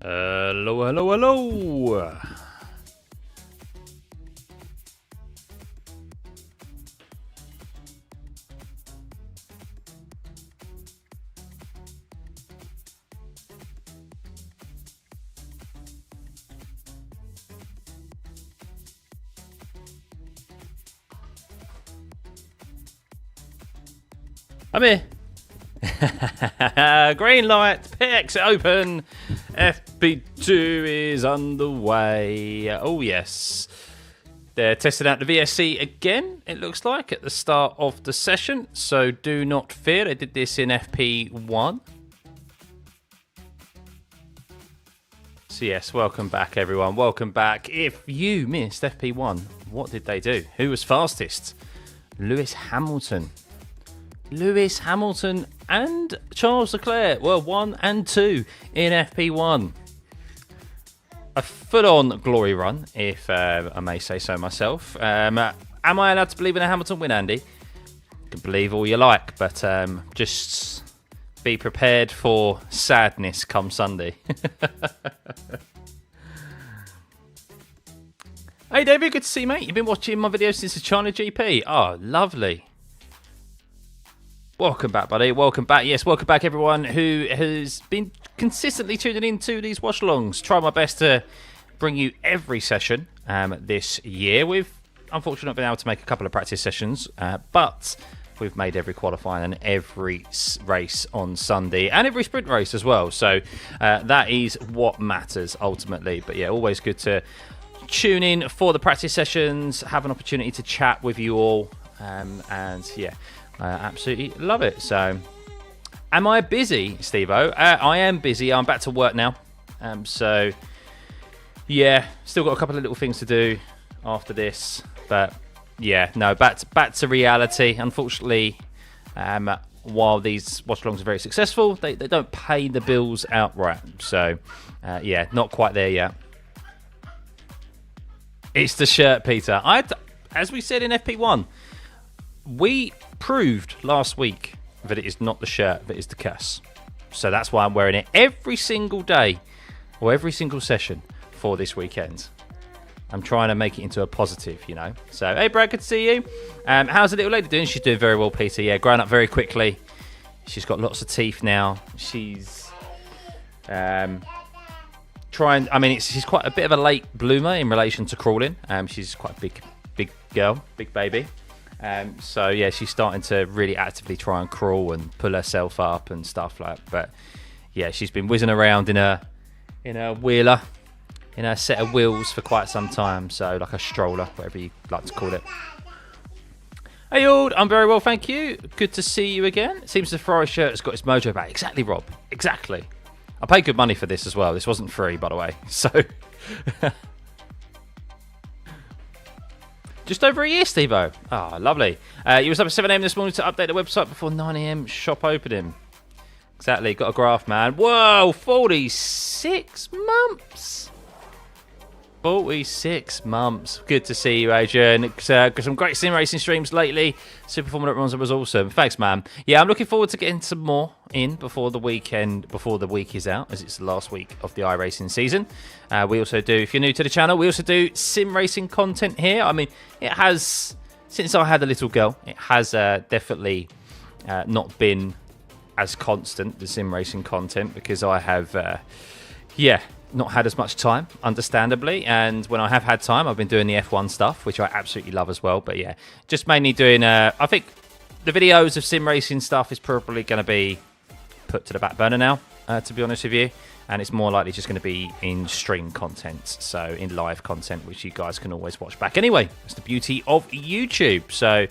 Hello, hello, hello. I'm here. Green light, exit open. FP2 is underway. Oh, yes. They're testing out the VSC again, it looks like, at the start of the session. So do not fear. They did this in FP1. So, yes, welcome back, everyone. Welcome back. If you missed FP1, what did they do? Who was fastest? Lewis Hamilton. Lewis Hamilton and Charles Leclerc were 1 and 2 in FP1. A full-on glory run, if I may say so myself. Am I allowed to believe in a Hamilton win, Andy? You can believe all you like, but just be prepared for sadness come Sunday. Hey, David, good to see you, mate. You've been watching my videos since the China GP. Oh, lovely. Welcome back, buddy. Welcome back. Yes, welcome back, everyone who has been consistently tuning into these watch-alongs. Try my best to bring you every session this year. We've unfortunately not been able to make a couple of practice sessions, but we've made every qualifying and every race on Sunday and every sprint race as well. So that is what matters ultimately. But yeah, always good to tune in for the practice sessions, have an opportunity to chat with you all, and yeah. Absolutely love it. So, am I busy, Steve-O? I am busy. I'm back to work now. So, yeah, still got a couple of little things to do after this. But, yeah, no, back to reality. Unfortunately, while these watch-alongs are very successful, they don't pay the bills outright. So, yeah, not quite there yet. It's the shirt, Peter. As we said in FP1, we proved last week that it is not the shirt, that is the cuss. So that's why I'm wearing it every single day or every single session for this weekend. I'm trying to make it into a positive, you know. So, hey, Brad, good to see you. How's the little lady doing? She's doing very well, Peter. Yeah, growing up very quickly. She's got lots of teeth now. She's trying. I mean, she's quite a bit of a late bloomer in relation to crawling. She's quite a big girl, big baby. So yeah, she's starting to really actively try and crawl and pull herself up and stuff like that. But yeah, she's been whizzing around in a wheeler, in a set of wheels for quite some time. So like a stroller, whatever you like to call it. Hey, Ord, I'm very well, thank you. Good to see you again. It seems the Ferrari shirt has got its mojo back. Exactly, Rob. Exactly. I paid good money for this as well. This wasn't free, by the way. So. Just over a year, Steve-O. Oh, lovely. You was up at 7 a.m. this morning to update the website before 9 a.m. shop opening. Exactly. Got a graph, man. Whoa, 46 months. 46 months. Good to see you, Adrian. Got some great sim racing streams lately. Super Formula at Monza was awesome. Thanks, man. Yeah, I'm looking forward to getting some more in before the weekend, before the week is out, as it's the last week of the iRacing season. We also do, if you're new to the channel, we also do sim racing content here. I mean, it has, since I had a little girl, it has definitely not been as constant, the sim racing content, because I have, not had as much time, understandably, and when I have had time, I've been doing the F1 stuff, which I absolutely love as well. But yeah, just mainly doing, I think the videos of sim racing stuff is probably going to be put to the back burner now, to be honest with you, and it's more likely just going to be in stream content, so in live content, which you guys can always watch back anyway. It's the beauty of YouTube. So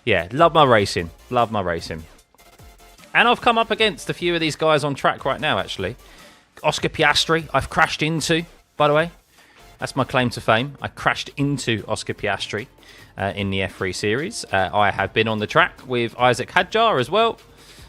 yeah, love my racing, and I've come up against a few of these guys on track right now, actually. Oscar Piastri, I've crashed into, by the way. That's my claim to fame. I crashed into Oscar Piastri in the F3 series. I have been on the track with Isaac Hadjar as well.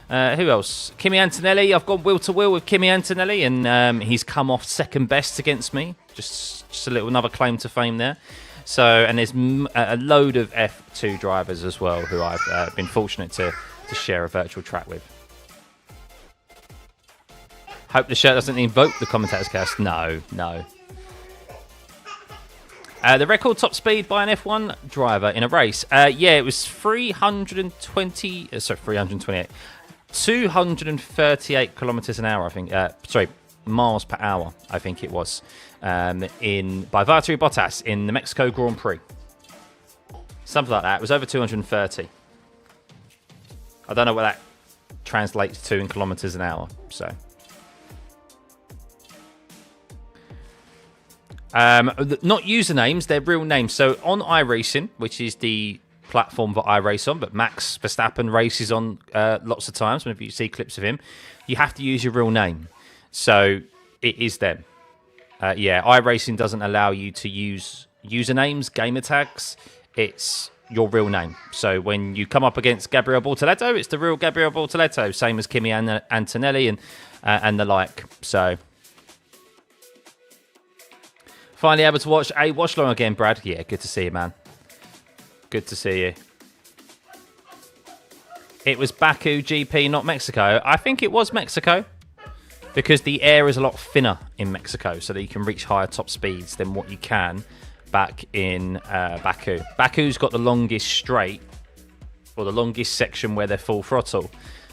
Who else? Kimi Antonelli. I've gone wheel to wheel with Kimi Antonelli, and he's come off second best against me. Just a little another claim to fame there. So, and there's a load of F2 drivers as well who I've been fortunate to share a virtual track with. Hope the shirt doesn't invoke the commentator's curse. No. The record top speed by an F1 driver in a race. Yeah, it was 238 kilometers an hour, I think. Miles per hour, I think it was. By Valtteri Bottas in the Mexico Grand Prix. Something like that. It was over 230. I don't know what that translates to in kilometers an hour. So, not usernames, they're real names. So on iRacing, which is the platform that I race on, but Max Verstappen races on lots of times. Whenever you see clips of him, you have to use your real name. So it is them. iRacing doesn't allow you to use usernames, gamer tags. It's your real name. So when you come up against Gabriel Bortoleto, it's the real Gabriel Bortoleto, same as Kimi Antonelli and the like. So finally able to watch a watch-along again, Brad. Yeah, good to see you, man. Good to see you. It was Baku GP, not Mexico. I think it was Mexico because the air is a lot thinner in Mexico, so that you can reach higher top speeds than what you can back in Baku. Baku's got the longest straight, or the longest section where they're full throttle,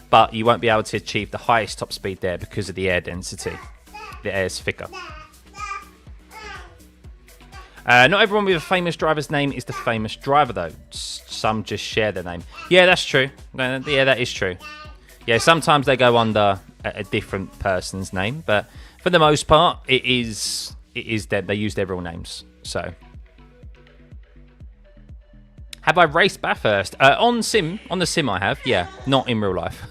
but you won't be able to achieve the highest top speed there because of the air density. The air's thicker. Not everyone with a famous driver's name is the famous driver, though. Some just share their name. Yeah, that's true. Yeah, that is true. Yeah, sometimes they go under a different person's name, but for the most part, it is them. They use their real names. So, have I raced Bathurst on the sim? I have. Yeah, not in real life.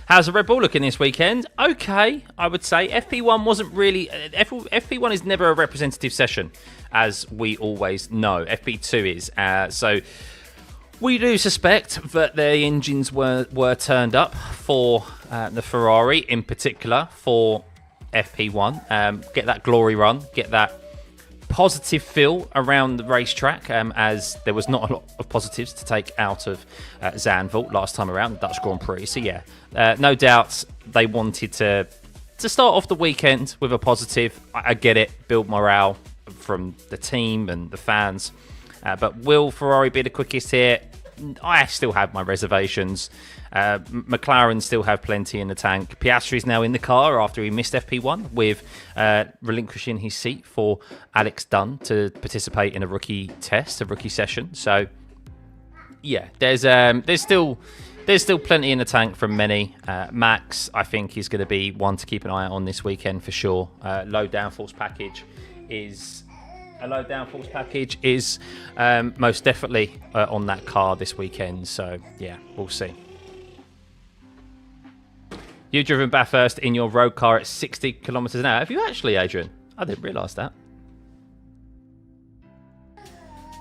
How's the Red Bull looking this weekend? Okay, I would say. FP1 wasn't really... FP1 is never a representative session, as we always know. FP2 is. So we do suspect that the engines were turned up for the Ferrari, in particular, for FP1. Get that glory run, get that positive feel around the racetrack, as there was not a lot of positives to take out of Zandvoort last time around, the Dutch Grand Prix. So yeah, no doubt they wanted to start off the weekend with a positive. I get it, build morale from the team and the fans. But will Ferrari be the quickest here? I still have my reservations. McLaren still have plenty in the tank. Piastri's now in the car after he missed FP1 with relinquishing his seat for Alex Dunn to participate in a rookie test, a rookie session. So yeah, there's still plenty in the tank from many. Max, I think, is going to be one to keep an eye on this weekend for sure. Low downforce package is most definitely on that car this weekend. So yeah, we'll see. You've driven Bathurst in your road car at 60 kilometers an hour. Have you actually, Adrian? I didn't realise that.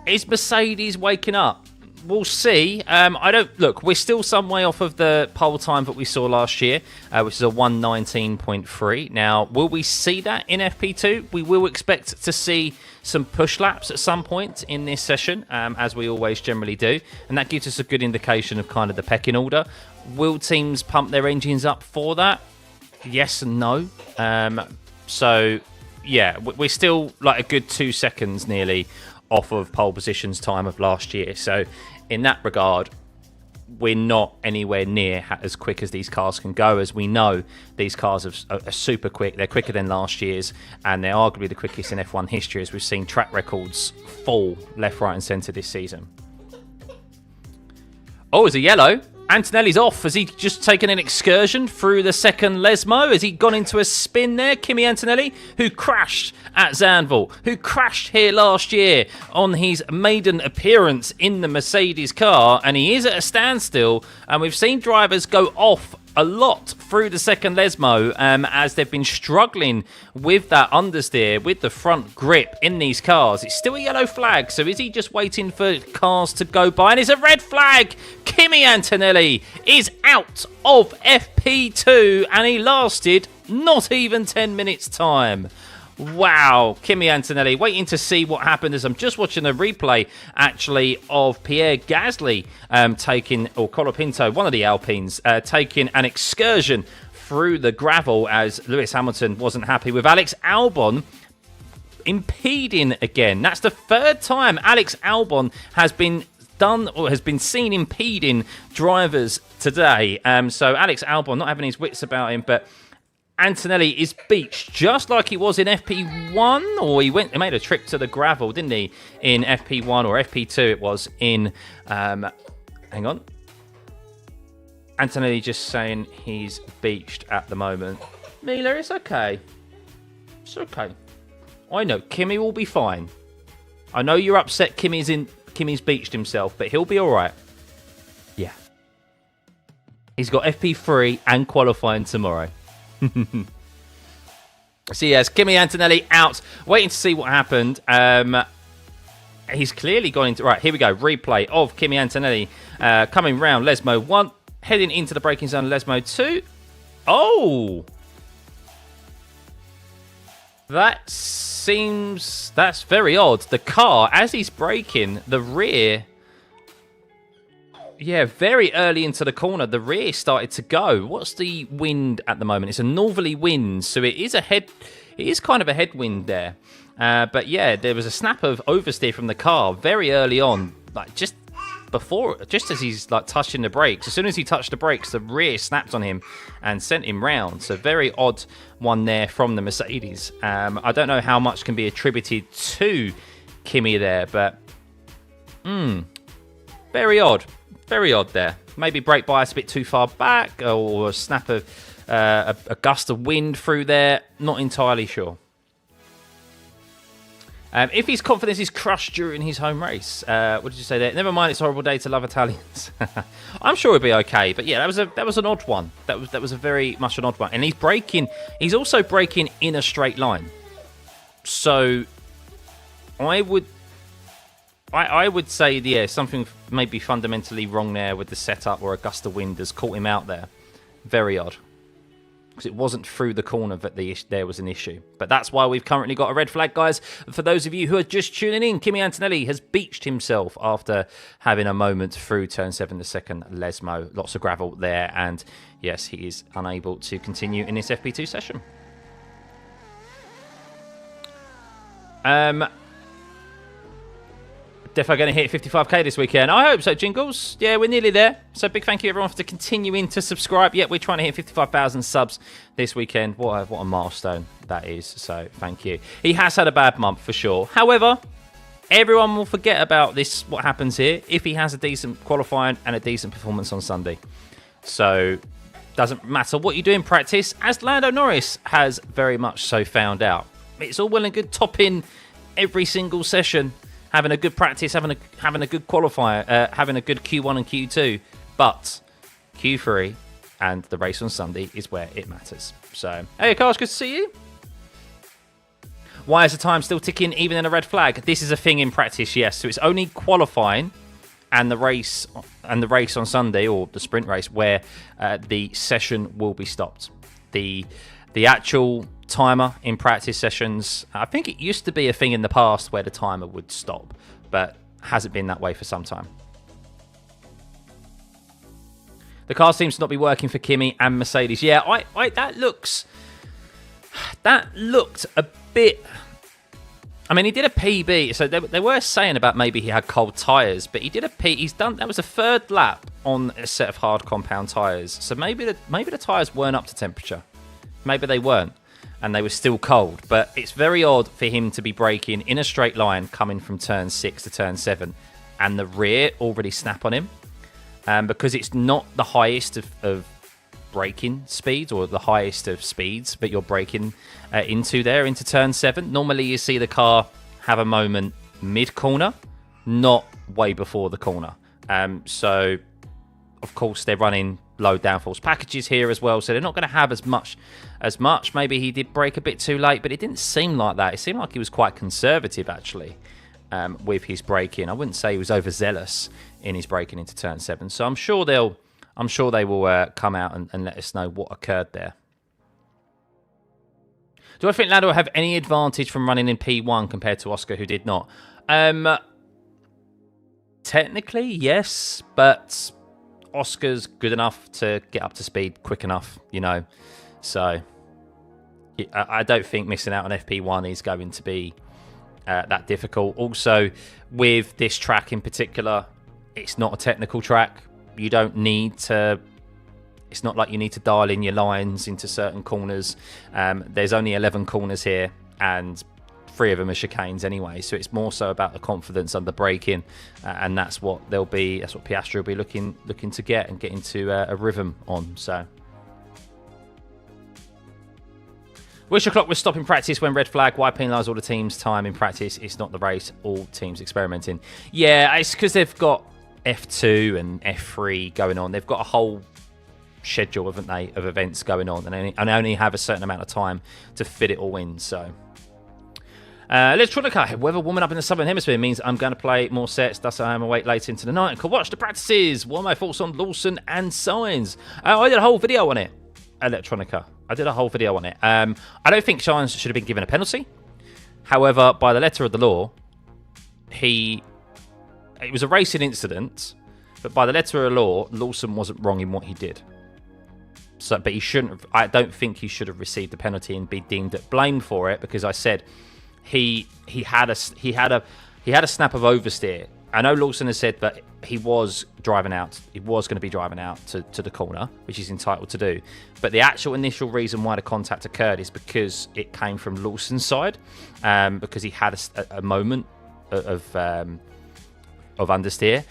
Is Mercedes waking up? We'll see. Look, we're still some way off of the pole time that we saw last year, which is a 1:19.3. Now, will we see that in FP2? We will expect to see some push laps at some point in this session, as we always generally do, and that gives us a good indication of kind of the pecking order. Will teams pump their engines up for that? Yes and no. So, yeah, we're still like a good 2 seconds nearly off of pole positions time of last year. So, in that regard, we're not anywhere near as quick as these cars can go. As we know, these cars are super quick. They're quicker than last year's, and they're arguably the quickest in F1 history, as we've seen track records fall left, right, and centre this season. Oh, is a yellow? Antonelli's off. Has he just taken an excursion through the second Lesmo? Has he gone into a spin there? Kimi Antonelli, who crashed at Zandvoort, who crashed here last year on his maiden appearance in the Mercedes car, and he is at a standstill. And we've seen drivers go off a lot through the second Lesmo, as they've been struggling with that understeer, with the front grip in these cars. It's still a yellow flag, so is he just waiting for cars to go by? And it's a red flag! Kimi Antonelli is out of FP2, and he lasted not even 10 minutes time. Wow, Kimi Antonelli, waiting to see what happened, as I'm just watching a replay, actually, of Pierre Gasly taking, or Colapinto, one of the Alpines, taking an excursion through the gravel as Lewis Hamilton wasn't happy with Alex Albon impeding again. That's the third time Alex Albon has been seen impeding drivers today. So Alex Albon not having his wits about him, but Antonelli is beached just like he was in FP1, or he made a trip to the gravel, didn't he, in FP1 or FP2 it was in, hang on. Antonelli just saying he's beached at the moment. Mila, it's okay. It's okay. I know, Kimi will be fine. I know you're upset Kimi's beached himself, but he'll be alright. Yeah. He's got FP3 and qualifying tomorrow. So yes, Kimi Antonelli out, waiting to see what happened. He's clearly gone into... Right, here we go. Replay of Kimi Antonelli coming round Lesmo 1, heading into the braking zone Lesmo 2. Oh! That's very odd. The car, as he's braking, the rear... Yeah, very early into the corner, the rear started to go. What's the wind at the moment? It's a northerly wind, so it is kind of a headwind there. But yeah, there was a snap of oversteer from the car very early on, like just as he's like touching the brakes. As soon as he touched the brakes, the rear snapped on him and sent him round. So very odd one there from the Mercedes. I don't know how much can be attributed to Kimi there, but very odd. Very odd there. Maybe brake bias a bit too far back, or a snap of a gust of wind through there. Not entirely sure. If his confidence is crushed during his home race, what did you say there? Never mind, it's a horrible day to love Italians. I'm sure it'll be okay, but yeah, that was an odd one. That was a very much an odd one, and he's braking. He's also braking in a straight line. So I would say, yeah, something may be fundamentally wrong there with the setup, or a gust of wind has caught him out there. Very odd. Because it wasn't through the corner that there was an issue. But that's why we've currently got a red flag, guys. For those of you who are just tuning in, Kimi Antonelli has beached himself after having a moment through turn 7, the second Lesmo. Lots of gravel there, and yes, he is unable to continue in this FP2 session. Definitely going to hit 55k this weekend. I hope so, Jingles. Yeah, we're nearly there. So big thank you, everyone, for continuing to subscribe. Yeah, we're trying to hit 55,000 subs this weekend. What a milestone that is. So thank you. He has had a bad month for sure. However, everyone will forget about this, what happens here, if he has a decent qualifying and a decent performance on Sunday. So doesn't matter what you do in practice, as Lando Norris has very much so found out. It's all well and good topping every single session, having a good practice, having a good qualifier, having a good Q1 and Q2, but Q3 and the race on Sunday is where it matters. So, hey, Carl, good to see you. Why is the time still ticking even in a red flag? This is a thing in practice, yes. So it's only qualifying and the race on Sunday, or the sprint race, where the session will be stopped. The actual timer in practice sessions, I think it used to be a thing in the past where the timer would stop, but hasn't been that way for some time. The car seems to not be working for Kimi and Mercedes. Yeah, that looked a bit... I mean, he did a PB, so they were saying about maybe he had cold tyres, but he did that was a third lap on a set of hard compound tyres, so maybe the tyres weren't up to temperature. Maybe they weren't, and they were still cold. But it's very odd for him to be braking in a straight line coming from turn 6 to turn 7, and the rear already snap on him, because it's not the highest of braking speeds, or the highest of speeds that you're braking into turn 7. Normally you see the car have a moment mid-corner, not way before the corner. So, of course, they're running low downforce packages here as well, so they're not going to have as much. Maybe he did brake a bit too late, but it didn't seem like that. It seemed like he was quite conservative, actually, with his braking. I wouldn't say he was overzealous in his braking into turn 7. So I'm sure they will come out and let us know what occurred there. Do I think Lando will have any advantage from running in P1 compared to Oscar, who did not? Technically, yes, but Oscar's good enough to get up to speed quick enough, you know. So I don't think missing out on FP1 is going to be that difficult. Also, with this track in particular, it's not a technical track. You don't need to... It's not like you need to dial in your lines into certain corners. There's only 11 corners here, and 3 of them are chicanes anyway. So it's more so about the confidence under braking, and that's what Piastri will be looking to get and get into a rhythm on. So. Wish o'clock was stopping practice when red flag. Why penalise all the teams' time in practice? It's not the race. All teams experimenting. Yeah, it's because they've got F2 and F3 going on. They've got a whole schedule, haven't they, of events going on, and only have a certain amount of time to fit it all in. So, Electronica, weather warming up in the southern hemisphere means I'm going to play more sets. Thus, I am awake late into the night and can watch the practices. What are my thoughts on Lawson and Sainz? I did a whole video on it. Electronica. I did a whole video on it. I don't think Sainz should have been given a penalty. However, by the letter of the law, it was a racing incident, but by the letter of the law, Lawson wasn't wrong in what he did. So, but he shouldn't have, I don't think he should have received the penalty and be deemed blamed for it, because I said he had a snap of oversteer. I know Lawson has said that he was driving out. He was going to be driving out to the corner, which he's entitled to do. But the actual initial reason why the contact occurred is because it came from Lawson's side, because he had a moment of oversteer,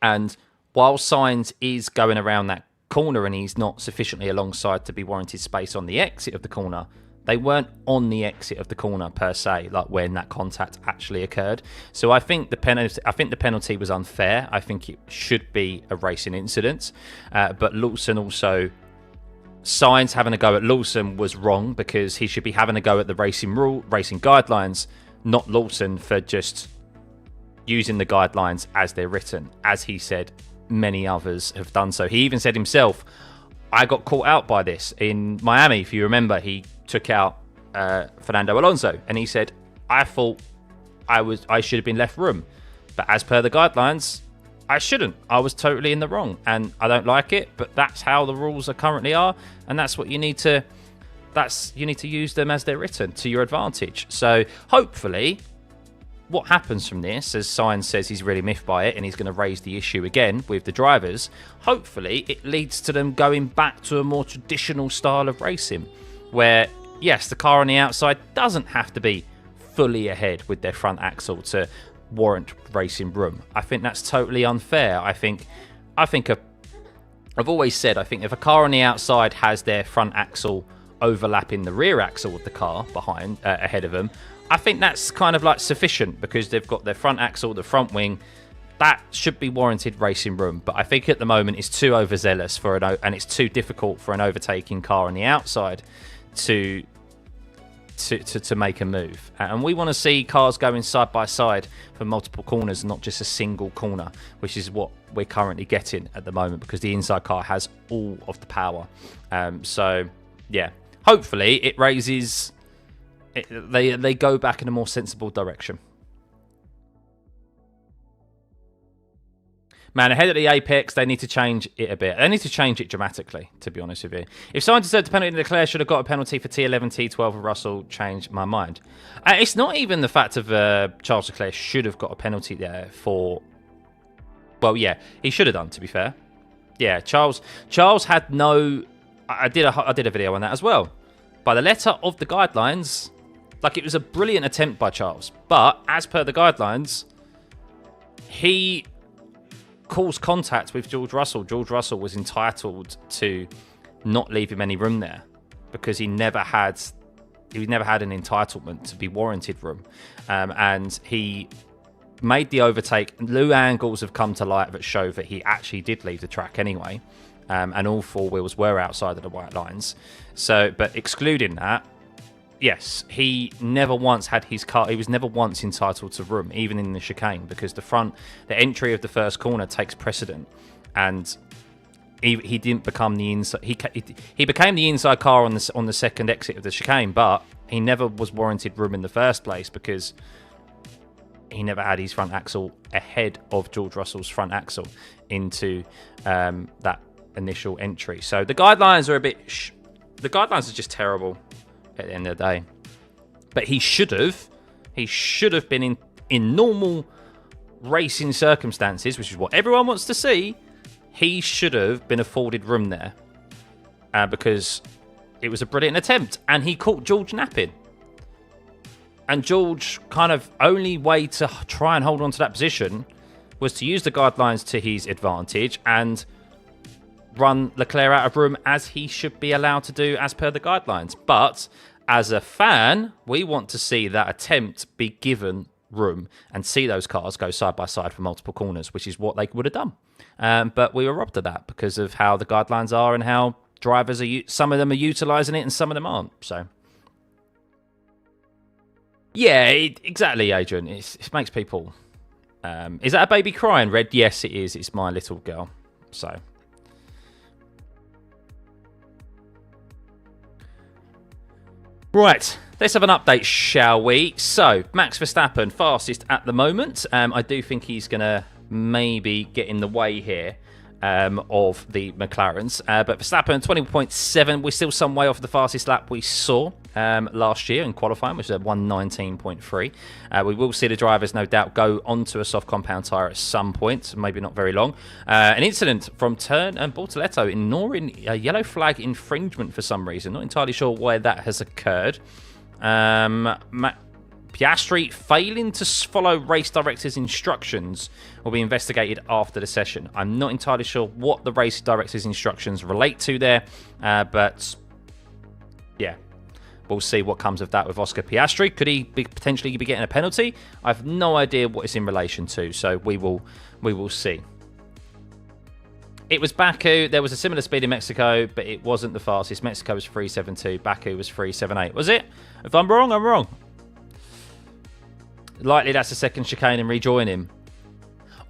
and while Sainz is going around that corner and he's not sufficiently alongside to be warranted space on the exit of the corner, they weren't on the exit of the corner per se, like when that contact actually occurred. So I think the penalty was unfair. I think it should be a racing incident. But Lawson also, Sainz having a go at Lawson was wrong, because he should be having a go at the racing guidelines, not Lawson for just using the guidelines as they're written. As he said, many others have done so. He even said himself, I got caught out by this in Miami. If you remember, he took out Fernando Alonso, and he said, I thought I should have been left room, but as per the guidelines, I shouldn't. I was totally in the wrong, and I don't like it, but that's how the rules currently are, and that's what you need to use them as they're written to your advantage. So hopefully what happens from this, as Sainz says he's really miffed by it and he's going to raise the issue again with the drivers, hopefully it leads to them going back to a more traditional style of racing, where, yes, the car on the outside doesn't have to be fully ahead with their front axle to warrant racing room. I think that's totally unfair. I've always said, I think if a car on the outside has their front axle overlapping the rear axle of the car ahead of them, I think that's kind of like sufficient, because they've got their front axle, the front wing. That should be warranted racing room. But I think at the moment it's too overzealous and it's too difficult for an overtaking car on the outside to make a move. And we want to see cars going side by side for multiple corners, not just a single corner, which is what we're currently getting at the moment, because the inside car has all of the power. So yeah, hopefully it raises. They go back in a more sensible direction. Man, ahead of the apex, they need to change it a bit. They need to change it dramatically, to be honest with you. If Sainz deserved the penalty, Leclerc should have got a penalty for T11, T12, and Russell changed my mind. It's not even the fact of Charles Leclerc should have got a penalty there for... Well, yeah, he should have done, to be fair. Yeah, Charles had no... I did a video on that as well. By the letter of the guidelines... Like, it was a brilliant attempt by Charles. But, as per the guidelines, he caused contact with George Russell. George Russell was entitled to not leave him any room there, because he never had an entitlement to be warranted room. And he made the overtake. New angles have come to light that show that he actually did leave the track anyway. And all 4 wheels were outside of the white lines. So, but excluding that, yes, he never once had his car. He was never once entitled to room, even in the chicane, because the entry of the first corner takes precedent, and he didn't become the inside. He became the inside car on the second exit of the chicane, but he never was warranted room in the first place, because he never had his front axle ahead of George Russell's front axle into that initial entry. So the guidelines are a bit... the guidelines are just terrible at the end of the day. But he should have been in normal racing circumstances, which is what everyone wants to see. He should have been afforded room there because it was a brilliant attempt, and he caught George napping. And George kind of only way to try and hold on to that position was to use the guidelines to his advantage and run Leclerc out of room as he should be allowed to do as per the guidelines. But as a fan, we want to see that attempt be given room and see those cars go side by side for multiple corners, which is what they would have done. But we were robbed of that because of how the guidelines are and how drivers are. Some of them are utilising it and some of them aren't. So, yeah, exactly, Adrian. It makes people... is that a baby crying, Red? Yes, it is. It's my little girl. So... Right, let's have an update, shall we? So, Max Verstappen, fastest at the moment. I do think he's going to maybe get in the way here of the McLarens. But Verstappen, 20.7. We're still some way off the fastest lap we saw last year in qualifying, which is at 1:19.3. We will see the drivers, no doubt, go onto a soft compound tyre at some point, maybe not very long. An incident from Turn and Bortoletto ignoring a yellow flag infringement for some reason. Not entirely sure why that has occurred. Piastri failing to follow race director's instructions will be investigated after the session. I'm not entirely sure what the race director's instructions relate to there, but yeah, we'll see what comes of that with Oscar Piastri. Could he potentially be getting a penalty? I have no idea what it's in relation to, so we will see. It was Baku. There was a similar speed in Mexico, but it wasn't the fastest. Mexico was 3.72. Baku was 3.78. Was it? If I'm wrong, I'm wrong. Likely that's the second chicane and rejoin him.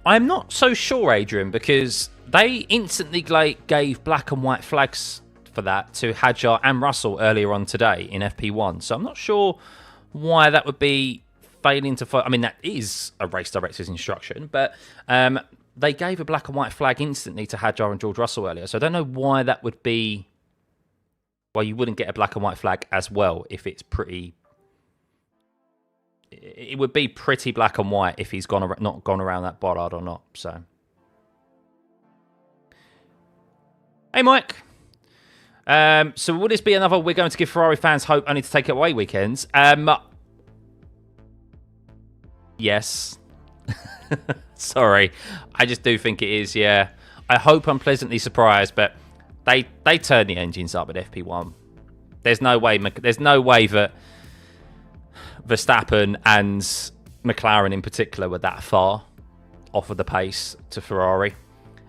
I'm not so sure, Adrian, because they instantly gave black and white flags for that to Hadjar and Russell earlier on today in FP1. So I'm not sure why that would be failing to follow. I mean, that is a race director's instruction, but they gave a black and white flag instantly to Hadjar and George Russell earlier. So I don't know why that would be... Well, you wouldn't get a black and white flag as well if it's pretty... It would be pretty black and white if he's not gone around that bollard or not. So, hey, Mike. So will this be another "we're going to give Ferrari fans hope only to take it away" weekends? Yes. Sorry, I just do think it is. Yeah, I hope I'm pleasantly surprised, but they turn the engines up at FP1. There's no way that Verstappen and McLaren in particular were that far off of the pace to Ferrari.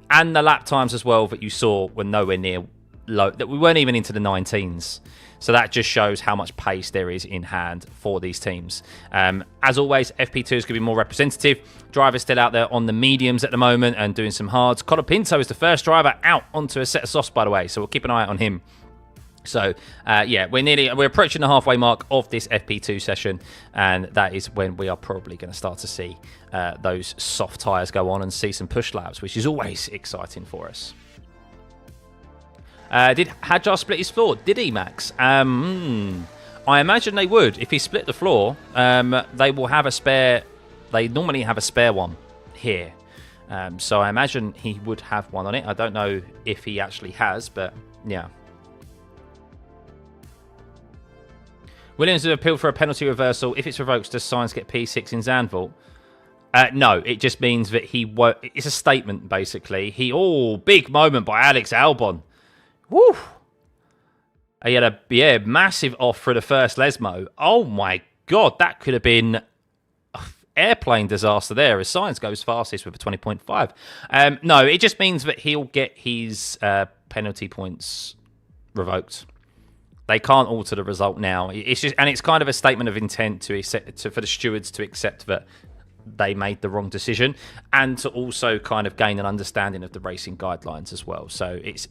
And the lap times as well that you saw were nowhere near low. That we weren't even into the 19s. So that just shows how much pace there is in hand for these teams. As always, FP2 is going to be more representative. Drivers still out there on the mediums at the moment and doing some hards. Colapinto is the first driver out onto a set of softs, by the way. So we'll keep an eye on him. So, yeah, we're approaching the halfway mark of this FP2 session, and that is when we are probably going to start to see those soft tyres go on and see some push laps, which is always exciting for us. Did Hadjar split his floor? Did he, Max? I imagine they would. If he split the floor, they will have a spare... They normally have a spare one here. So I imagine he would have one on it. I don't know if he actually has, but yeah. Williams have appealed for a penalty reversal. If it's revoked, does Sainz get P6 in Zandvoort? No, it just means that he won't... It's a statement, basically. Big moment by Alex Albon. Woo! He had a massive off for the first Lesmo. Oh my God, that could have been an airplane disaster there as Sainz goes fastest with a 20.5. No, it just means that he'll get his penalty points revoked. They can't alter the result now. It's just, and it's kind of a statement of intent for the stewards to accept that they made the wrong decision, and to also kind of gain an understanding of the racing guidelines as well. So it's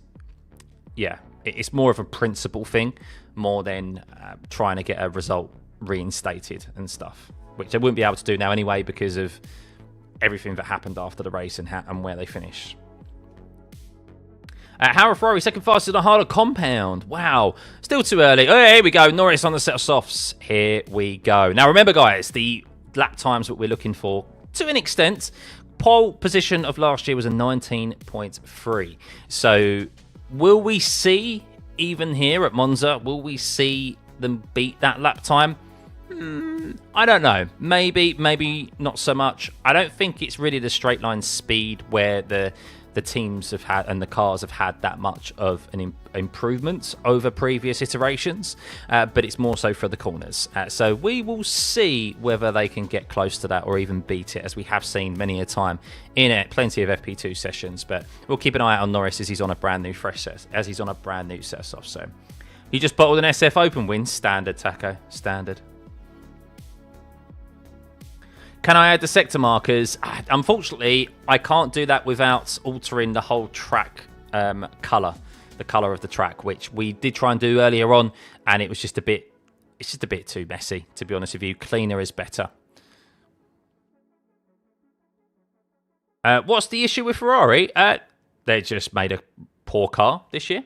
more of a principle thing more than trying to get a result reinstated and stuff. which they wouldn't be able to do now anyway because of everything that happened after the race and where they finished. How are Ferrari second fastest on a harder compound? Wow, still too early. Oh, here we go. Norris on the set of softs. Here we go. Now remember, guys, the lap times that we're looking for, to an extent, pole position of last year was a 19.3. So will we see, even here at Monza, will we see them beat that lap time? I don't know. Maybe not so much. I don't think it's really the straight line speed where the teams have had and the cars have had that much of an improvement over previous iterations, but it's more so for the corners. So we will see whether they can get close to that or even beat it, as we have seen many a time in plenty of FP2 sessions. But we'll keep an eye out on Norris as he's on a brand new fresh set, as he's on a brand new set of softs. So he just bottled an SF Open win. Standard, Taco. Standard. Can I add the sector markers? Unfortunately, I can't do that without altering the whole track colour, the colour of the track, which we did try and do earlier on, and it was just a bit, it's just a bit too messy, to be honest with you. Cleaner is better. What's the issue with Ferrari? They just made a poor car this year.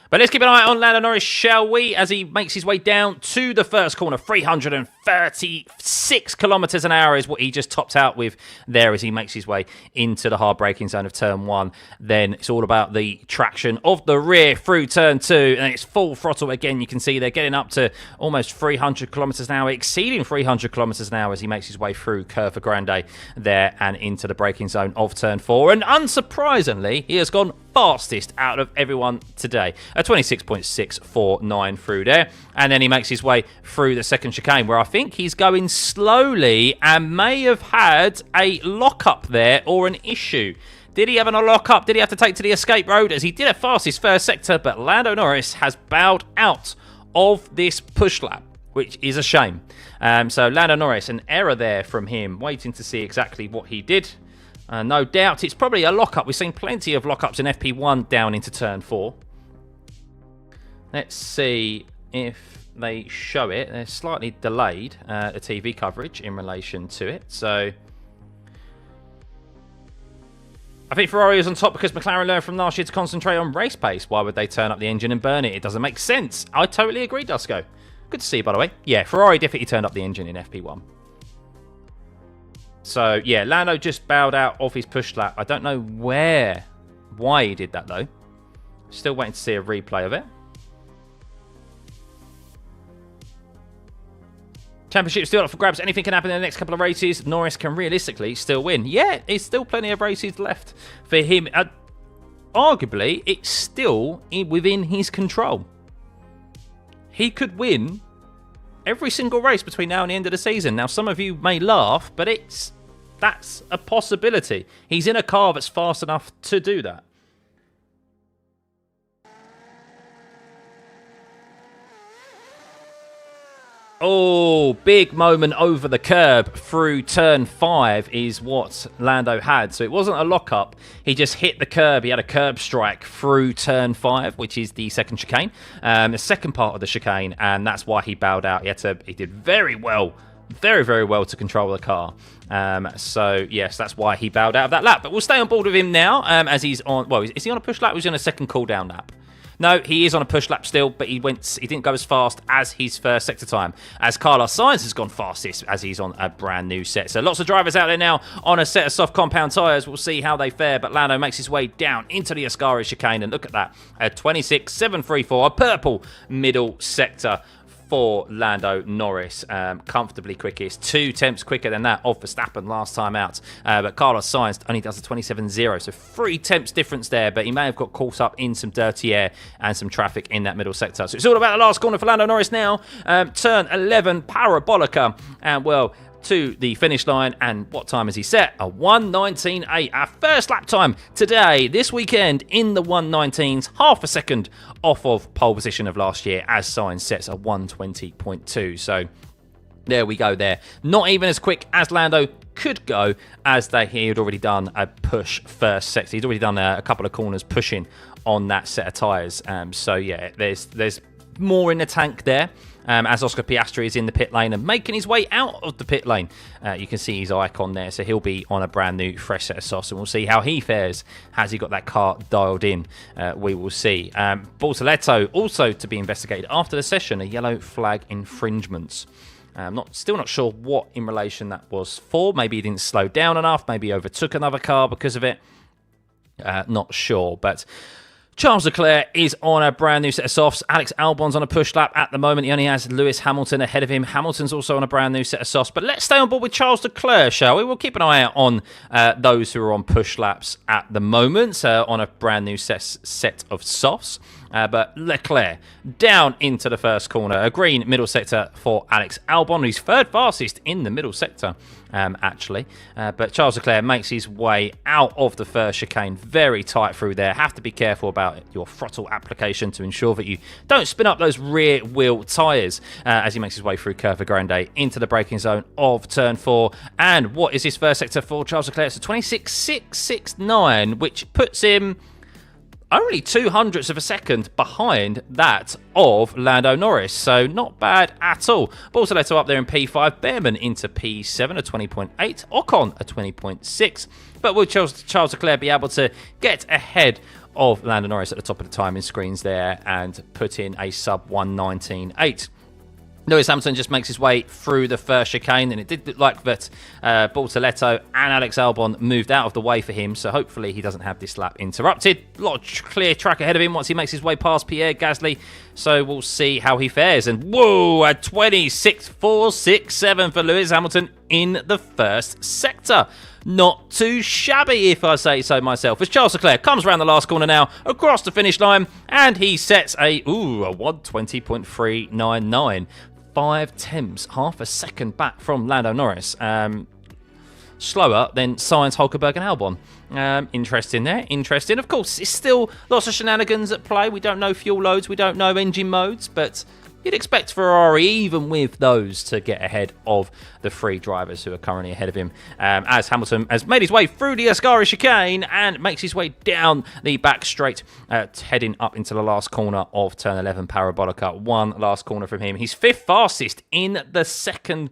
But let's keep an eye on Lando Norris, shall we, as he makes his way down to the first corner. 336 kilometres an hour is what he just topped out with there as he makes his way into the hard braking zone of turn 1. Then it's all about the traction of the rear through turn 2, and it's full throttle again. You can see they're getting up to almost 300 kilometres an hour, exceeding 300 kilometres an hour as he makes his way through Curva Grande there and into the braking zone of turn 4. And unsurprisingly, he has gone fastest out of everyone today. A 26.649 through there. And then he makes his way through the second chicane, where I think he's going slowly and may have had a lock-up there or an issue. Did he have a lock-up? Did he have to take to the escape road? As he did at fastest first sector, but Lando Norris has bowed out of this push lap, which is a shame. So Lando Norris, an error there from him, waiting to see exactly what he did. No doubt it's probably a lock-up. We've seen plenty of lock-ups in FP1 down into turn 4. Let's see if they show it. They're slightly delayed, the TV coverage in relation to it. So I think Ferrari is on top because McLaren learned from last year to concentrate on race pace. Why would they turn up the engine and burn it? It doesn't make sense. I totally agree, Dusko. Good to see you, by the way. Yeah, Ferrari definitely turned up the engine in FP1. So, yeah, Lando just bowed out of his push lap. I don't know why he did that, though. Still waiting to see a replay of it. Championship still up for grabs. Anything can happen in the next couple of races. Norris can realistically still win. Yeah, there's still plenty of races left for him. Arguably, it's still within his control. He could win every single race between now and the end of the season. Now, some of you may laugh, but that's a possibility. He's in a car that's fast enough to do that. Oh, big moment over the curb through turn 5 is what Lando had. So it wasn't a lock-up. He just hit the curb. He had a curb strike through turn 5, which is the second chicane, the second part of the chicane, and that's why he bowed out. He did very well, very, very well to control the car. So, yes, that's why he bowed out of that lap. But we'll stay on board with him now as he's on... Well, is he on a push lap or is he on a second cool-down lap? No, he is on a push lap still, but he didn't go as fast as his first sector time, as Carlos Sainz has gone fastest as he's on a brand new set. So lots of drivers out there now on a set of soft compound tyres. We'll see how they fare, but Lando makes his way down into the Ascari chicane, and look at that, a 26.734, a purple middle sector for Lando Norris, comfortably quickest, 2 tenths quicker than that of Verstappen last time out, but Carlos Sainz only does a 27.0, so 3 tenths difference there, but he may have got caught up in some dirty air and some traffic in that middle sector. So it's all about the last corner for Lando Norris now, turn 11, Parabolica, and well, to the finish line, and what time has he set? A 1:19.8. Our first lap time today, this weekend, in the 1:19s, half a second off of pole position of last year, as Sainz sets a 1:20.2. So there we go there. Not even as quick as Lando could go, as he had already done a push first sector. He'd already done a couple of corners pushing on that set of tyres. So yeah, there's more in the tank there. as Oscar Piastri is in the pit lane and making his way out of the pit lane. You can see his icon there, so he'll be on a brand new fresh set of softs, and we'll see how he fares. Has he got that car dialed in? We will see. Bortoletto also to be investigated after the session, a yellow flag infringements. Still not sure what in relation that was for. Maybe he didn't slow down enough. Maybe he overtook another car because of it. Not sure, but Charles Leclerc is on a brand new set of softs. Alex Albon's on a push lap at the moment. He only has Lewis Hamilton ahead of him. Hamilton's also on a brand new set of softs. But let's stay on board with Charles Leclerc, shall we? We'll keep an eye out on those who are on push laps at the moment on a brand new set of softs. But Leclerc down into the first corner. A green middle sector for Alex Albon. He's third fastest in the middle sector, actually. But Charles Leclerc makes his way out of the first chicane. Very tight through there. Have to be careful about your throttle application to ensure that you don't spin up those rear wheel tyres as he makes his way through Curva Grande into the braking zone of turn 4. And what is his first sector for Charles Leclerc? It's a 26.669, which puts him only 0.02 of a second behind that of Lando Norris, so not bad at all. Bortoletto up there in P5, Behrman into P7, a 20.8, Ocon a 20.6. But will Charles Leclerc be able to get ahead of Lando Norris at the top of the timing screens there and put in a sub 1:19.8? Lewis Hamilton just makes his way through the first chicane, and it did look like that Bortoletto and Alex Albon moved out of the way for him, so hopefully he doesn't have this lap interrupted. A lot of clear track ahead of him once he makes his way past Pierre Gasly, so we'll see how he fares. And whoa, a 26.467 for Lewis Hamilton in the first sector. Not too shabby, if I say so myself, as Charles Leclerc comes around the last corner now, across the finish line, and he sets a 1:20.399. 0.5, half a second back from Lando Norris. Slower than Sainz, Hulkenberg and Albon. Interesting there. Interesting. Of course, it's still lots of shenanigans at play. We don't know fuel loads. We don't know engine modes. But you'd expect Ferrari, even with those, to get ahead of the three drivers who are currently ahead of him. As Hamilton has made his way through the Ascari chicane and makes his way down the back straight, heading up into the last corner of turn 11, Parabolica. One last corner from him. He's fifth fastest in the second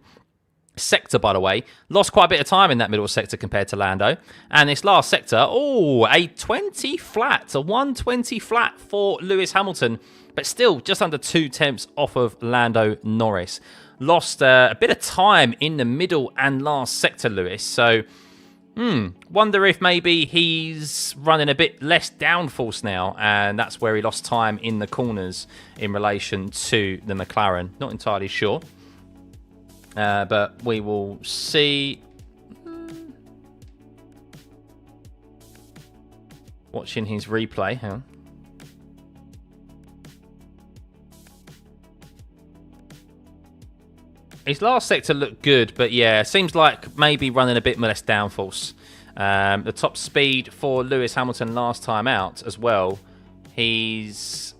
sector, by the way. Lost quite a bit of time in that middle sector compared to Lando. And this last sector, a 20 flat, a 120 flat for Lewis Hamilton, but still just under 0.2 off of Lando Norris. Lost a bit of time in the middle and last sector, Lewis. So, wonder if maybe he's running a bit less downforce now, and that's where he lost time in the corners in relation to the McLaren. Not entirely sure. But we will see. Watching his replay. Hang on. His last sector looked good, but yeah, seems like maybe running a bit less downforce. The top speed for Lewis Hamilton last time out as well. He's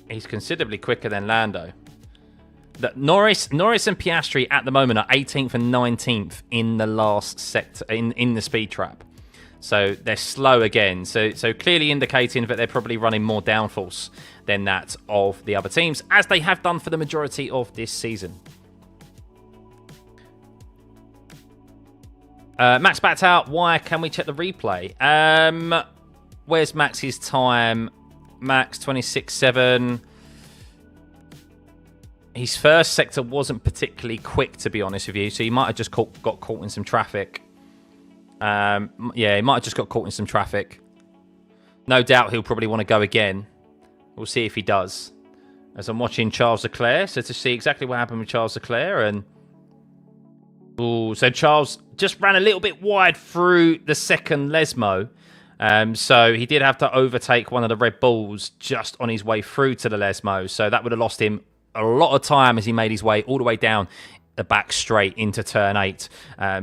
considerably quicker than Lando. Norris and Piastri at the moment are 18th and 19th in the last sector in the speed trap. So they're slow again. So clearly indicating that they're probably running more downforce than that of the other teams, as they have done for the majority of this season. Max backed out. Why? Can we check the replay? Where's Max's time? Max 26.7. His first sector wasn't particularly quick, to be honest with you, so he might have just got caught in some traffic. Yeah, he might have just got caught in some traffic. No doubt he'll probably want to go again. We'll see if he does. As I'm watching Charles Leclerc, so to see exactly what happened with Charles Leclerc. And so Charles just ran a little bit wide through the second Lesmo. So he did have to overtake one of the Red Bulls just on his way through to the Lesmo. So that would have lost him a lot of time as he made his way all the way down the back straight into turn 8.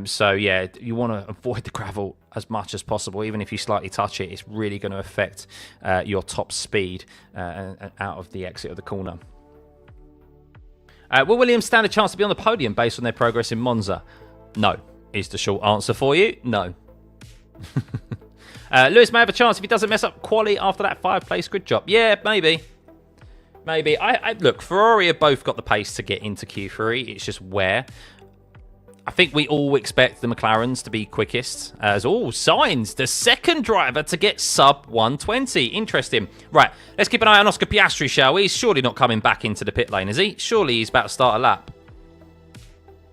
So yeah, you want to avoid the gravel as much as possible. Even if you slightly touch it, it's really going to affect your top speed out of the exit of the corner. Will Williams stand a chance to be on the podium based on their progress in Monza? No, is the short answer for you. No. Lewis may have a chance if he doesn't mess up quali after that 5-place grid job. Yeah, maybe. Maybe. Look, Ferrari have both got the pace to get into Q3. It's just where. I think we all expect the McLarens to be quickest. As all signs, the second driver to get sub 120. Interesting. Right, let's keep an eye on Oscar Piastri, shall we? He's surely not coming back into the pit lane, is he? Surely he's about to start a lap.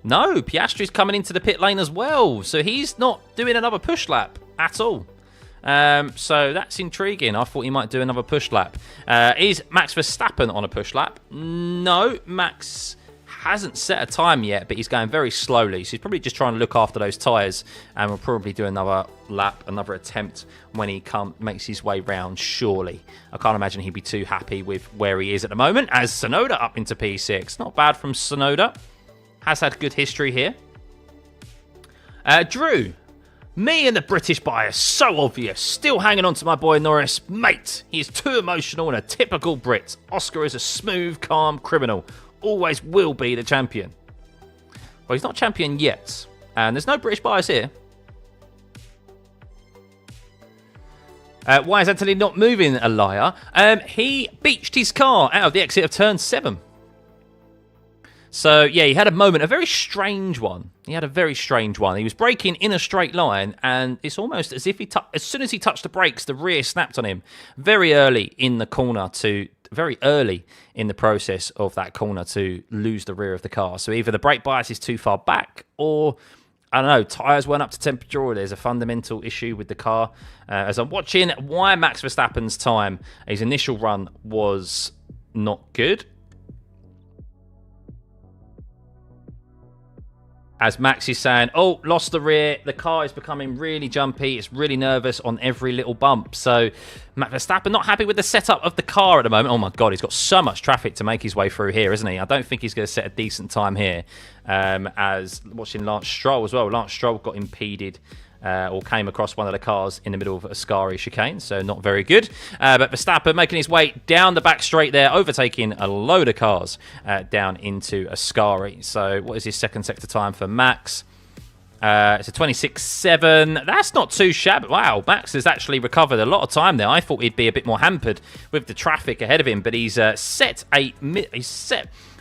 No, Piastri's coming into the pit lane as well. So he's not doing another push lap at all. So that's intriguing. I thought he might do another push lap. Is Max Verstappen on a push lap? No, Max hasn't set a time yet, but he's going very slowly. So he's probably just trying to look after those tyres, and will probably do another lap, another attempt when he makes his way round, surely. I can't imagine he'd be too happy with where he is at the moment, as Tsunoda up into P6. Not bad from Tsunoda. Has had good history here. Drew. Me and the British bias, so obvious. Still hanging on to my boy Norris. Mate, he's too emotional and a typical Brit. Oscar is a smooth, calm criminal. Always will be the champion. Well, he's not champion yet. And there's no British bias here. Why is Antonelli not moving, a liar? He beached his car out of the exit of turn 7. So, yeah, he had a moment, a very strange one. He had a very strange one. He was braking in a straight line, and it's almost as if as soon as he touched the brakes, the rear snapped on him. Very early in the corner very early in the process of that corner to lose the rear of the car. So either the brake bias is too far back, or, I don't know, tyres weren't up to temperature, or there's a fundamental issue with the car. As I'm watching why Max Verstappen's time, his initial run was not good. As Max is saying, oh, lost the rear. The car is becoming really jumpy. It's really nervous on every little bump. So Max Verstappen not happy with the setup of the car at the moment. Oh, my God, he's got so much traffic to make his way through here, isn't he? I don't think he's going to set a decent time here. As watching Lance Stroll as well. Lance Stroll got impeded or came across one of the cars in the middle of a Ascari chicane, so not very good. But Verstappen making his way down the back straight there, overtaking a load of cars down into Ascari. So what is his second sector time for Max? It's a 26.7. That's not too shabby. Wow, Max has actually recovered a lot of time there. I thought he'd be a bit more hampered with the traffic ahead of him, but he's set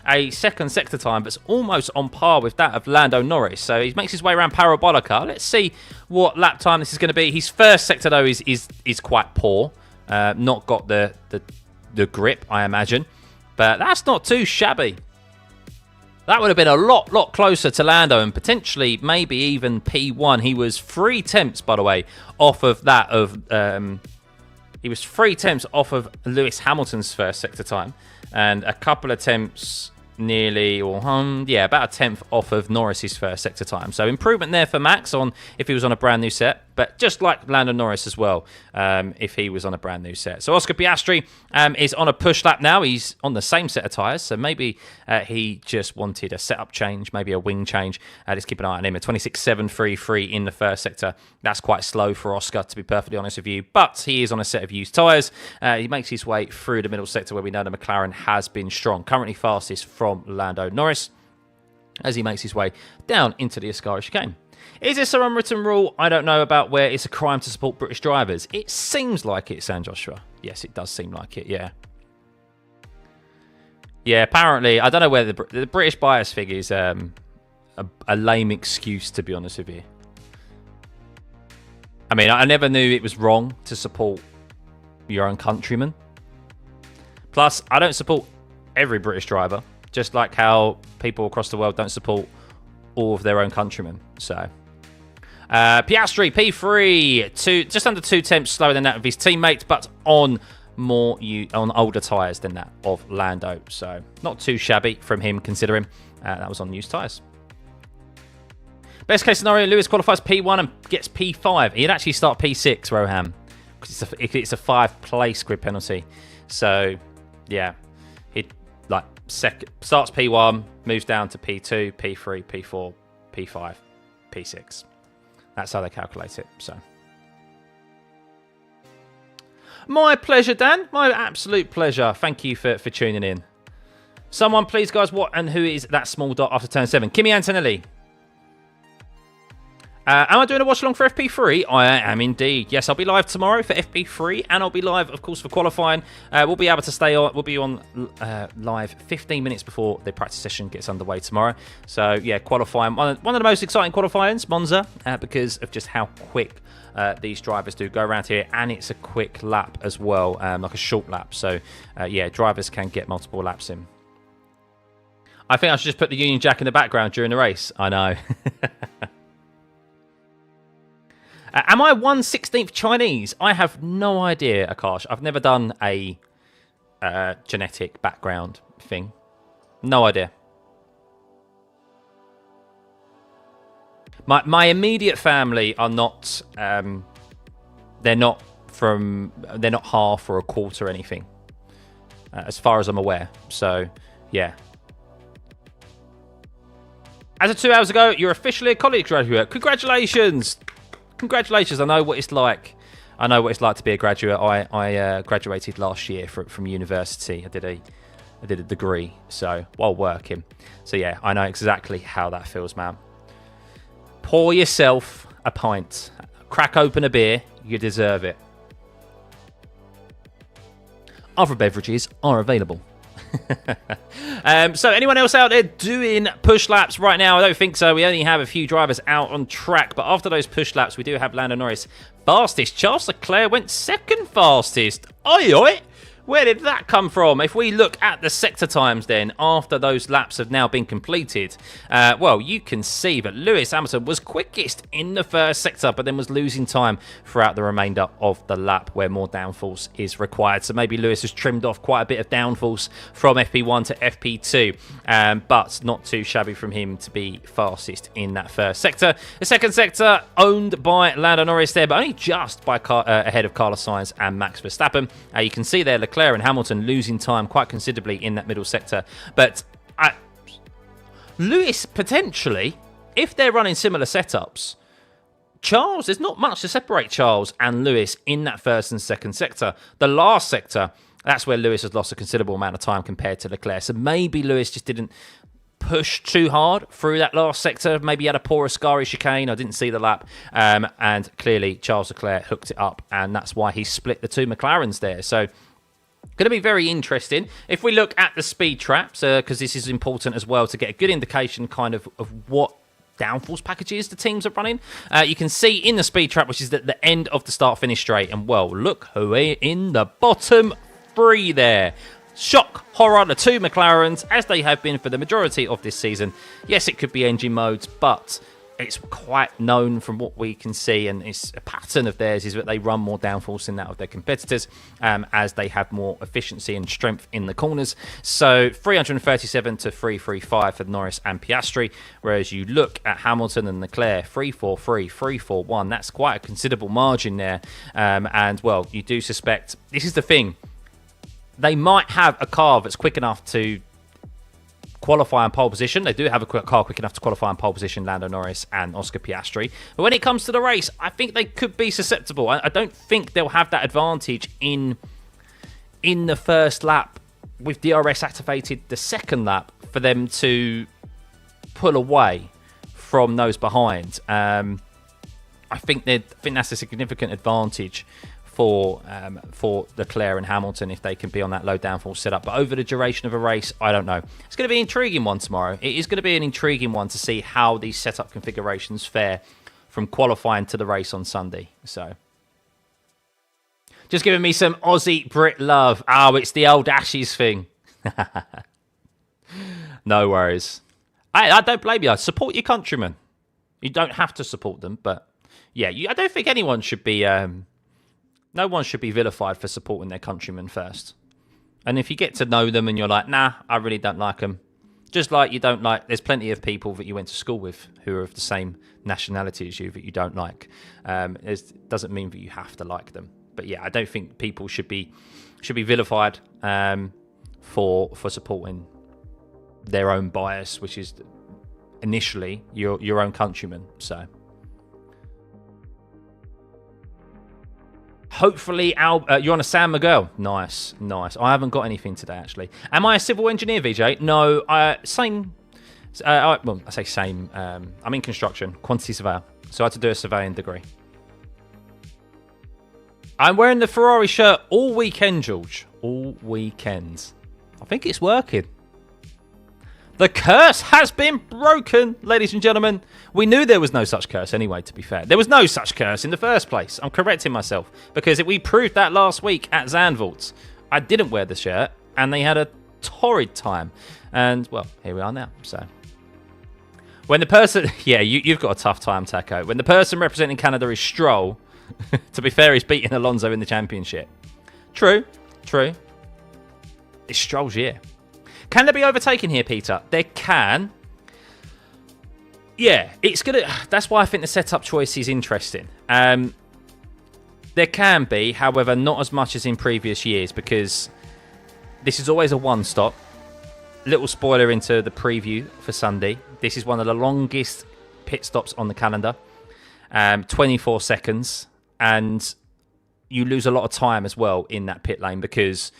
a second sector time that's almost on par with that of Lando Norris. So he makes his way around Parabolica. Let's see what lap time this is going to be. His first sector, though, is quite poor. Not got the grip, I imagine. But that's not too shabby. That would have been a lot closer to Lando, and potentially maybe even P1. He was 3 tenths, by the way, off of that of... he was 3 tenths off of Lewis Hamilton's first sector time, and a couple of tenths nearly, or about a tenth off of Norris's first sector time. So improvement there for Max on if he was on a brand new set, but just like Lando Norris as well, if he was on a brand new set. So Oscar Piastri is on a push lap now. He's on the same set of tyres, so maybe he just wanted a setup change, maybe a wing change. Let's keep an eye on him. A 26.733 in the first sector. That's quite slow for Oscar, to be perfectly honest with you, but he is on a set of used tyres. He makes his way through the middle sector where we know the McLaren has been strong. Currently fastest from Lando Norris as he makes his way down into the Ascari chicane. Is this an unwritten rule? I don't know about where it's a crime to support British drivers. It seems like it, San Joshua. Yes, it does seem like it, yeah. Yeah, apparently, I don't know where the British bias figure is a lame excuse, to be honest with you. I mean, I never knew it was wrong to support your own countrymen. Plus, I don't support every British driver, just like how people across the world don't support all of their own countrymen. So, Piastri, P3, just under 2 tenths slower than that of his teammate, but on older tyres than that of Lando. So, not too shabby from him, considering that was on used tyres. Best case scenario, Lewis qualifies P1 and gets P5. He'd actually start P6, Roham, because it's a 5-place grid penalty. So, yeah, he'd starts P1, moves down to P2, P3, P4, P5, P6. That's how they calculate it. So, my pleasure, Dan. My absolute pleasure. Thank you for tuning in. Someone, please, guys, what and who is that small dot after turn 7? Kimi Antonelli. Am I doing a watch along for FP3? I am indeed. Yes, I'll be live tomorrow for FP3, and I'll be live, of course, for qualifying. We'll be able to stay on. We'll be on live 15 minutes before the practice session gets underway tomorrow. So yeah, qualifying. One of the most exciting qualifyings, Monza, because of just how quick these drivers do go around here, and it's a quick lap as well, like a short lap. So yeah, drivers can get multiple laps in. I think I should just put the Union Jack in the background during the race. I know. Am I 1/16th Chinese? I have no idea, Akash. I've never done a genetic background thing. No idea. My immediate family are not. They're not half or a quarter or anything, as far as I'm aware. So, yeah. As of 2 hours ago, you're officially a college graduate. Congratulations! Congratulations! I know what it's like. I know what it's like to be a graduate. I graduated last year from university. I did a degree, so while working. So yeah, I know exactly how that feels, man. Pour yourself a pint, crack open a beer. You deserve it. Other beverages are available. So anyone else out there doing push laps right now? I don't think so. We only have a few drivers out on track, but after those push laps, we do have Lando Norris fastest. Charles Leclerc went second fastest. Oi, oi. Where did that come from? If we look at the sector times then, after those laps have now been completed, well, you can see that Lewis Hamilton was quickest in the first sector, but then was losing time throughout the remainder of the lap where more downforce is required. So maybe Lewis has trimmed off quite a bit of downforce from FP1 to FP2, but not too shabby from him to be fastest in that first sector. The second sector owned by Lando Norris there, but only just by ahead of Carlos Sainz and Max Verstappen. You can see there Leclerc and Hamilton losing time quite considerably in that middle sector. But Lewis, potentially, if they're running similar setups, Charles, there's not much to separate Charles and Lewis in that first and second sector. The last sector, that's where Lewis has lost a considerable amount of time compared to Leclerc. So maybe Lewis just didn't push too hard through that last sector. Maybe he had a poor Ascari chicane. I didn't see the lap. And clearly, Charles Leclerc hooked it up, and that's why he split the two McLarens there. So going to be very interesting. If we look at the speed traps, because this is important as well to get a good indication kind of what downforce packages the teams are running. You can see in the speed trap, which is at the end of the start-finish straight. And, well, look who is in the bottom three there. Shock, horror, the two McLarens, as they have been for the majority of this season. Yes, it could be engine modes, but it's quite known from what we can see, and it's a pattern of theirs, is that they run more downforce than that of their competitors, as they have more efficiency and strength in the corners. So 337 to 335 for Norris and Piastri, whereas you look at Hamilton and Leclerc, 343, 341. That's quite a considerable margin there. And, well, you do suspect, this is the thing, they might have a car that's quick enough to qualify on pole position. They do have a car quick enough to qualify on pole position, Lando Norris and Oscar Piastri. But when it comes to the race, I think they could be susceptible. I don't think they'll have that advantage in the first lap with DRS activated the second lap for them to pull away from those behind. I think that's a significant advantage for Leclerc and Hamilton if they can be on that low downforce setup. But over the duration of a race, I don't know. It's going to be an intriguing one tomorrow. It is going to be an intriguing one to see how these setup configurations fare from qualifying to the race on Sunday. So, just giving me some Aussie Brit love. Oh, it's the old Ashes thing. No worries. I don't blame you. Support your countrymen. You don't have to support them, but yeah, I don't think anyone should be... no one should be vilified for supporting their countrymen first. And if you get to know them and you're like, nah, I really don't like them. Just like you don't like, there's plenty of people that you went to school with who are of the same nationality as you that you don't like. It doesn't mean that you have to like them. But yeah, I don't think people should be vilified for supporting their own bias, which is initially your own countrymen. So hopefully, you're on a San Miguel. Nice. I haven't got anything today, actually. Am I a civil engineer, VJ? No, same Well, I say same. I'm in construction, quantity surveyor. So I had to do a surveying degree. I'm wearing the Ferrari shirt all weekend, George. All weekend. I think it's working. The curse has been broken, ladies and gentlemen. We knew there was no such curse anyway, to be fair. There was no such curse in the first place. I'm correcting myself because we proved that last week at Zandvoort. I didn't wear the shirt and they had a torrid time. And, well, here we are now. So, when the person... Yeah, you've got a tough time, Taco. When the person representing Canada is Stroll, to be fair, he's beating Alonso in the championship. True. It's Stroll's year. Can there be overtaken here, Peter? There can. Yeah, it's gonna. That's why I think the setup choice is interesting. There can be, however, not as much as in previous years because this is always a one-stop. Little spoiler into the preview for Sunday. This is one of the longest pit stops on the calendar. 24 seconds, and you lose a lot of time as well in that pit lane because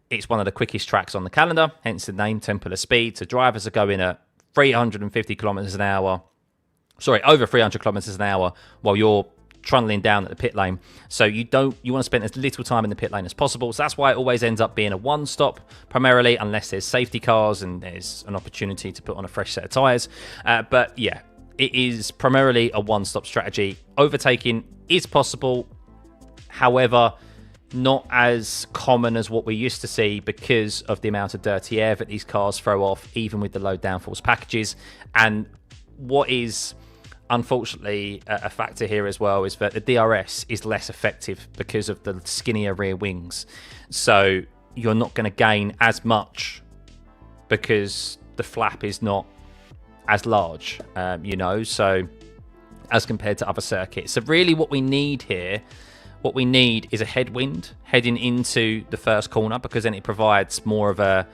it's one of the quickest tracks on the calendar, hence the name, Temple of Speed. So drivers are going at 350 kilometers an hour. Sorry, over 300 kilometers an hour while you're trundling down at the pit lane. So you want to spend as little time in the pit lane as possible. So that's why it always ends up being a one-stop, primarily, unless there's safety cars and there's an opportunity to put on a fresh set of tyres. But yeah, it is primarily a one-stop strategy. Overtaking is possible, however, not as common as what we used to see because of the amount of dirty air that these cars throw off, even with the low downforce packages. And what is unfortunately a factor here as well is that the DRS is less effective because of the skinnier rear wings. So you're not going to gain as much because the flap is not as large, so as compared to other circuits. So really what we need here, is a headwind heading into the first corner because then it provides more of an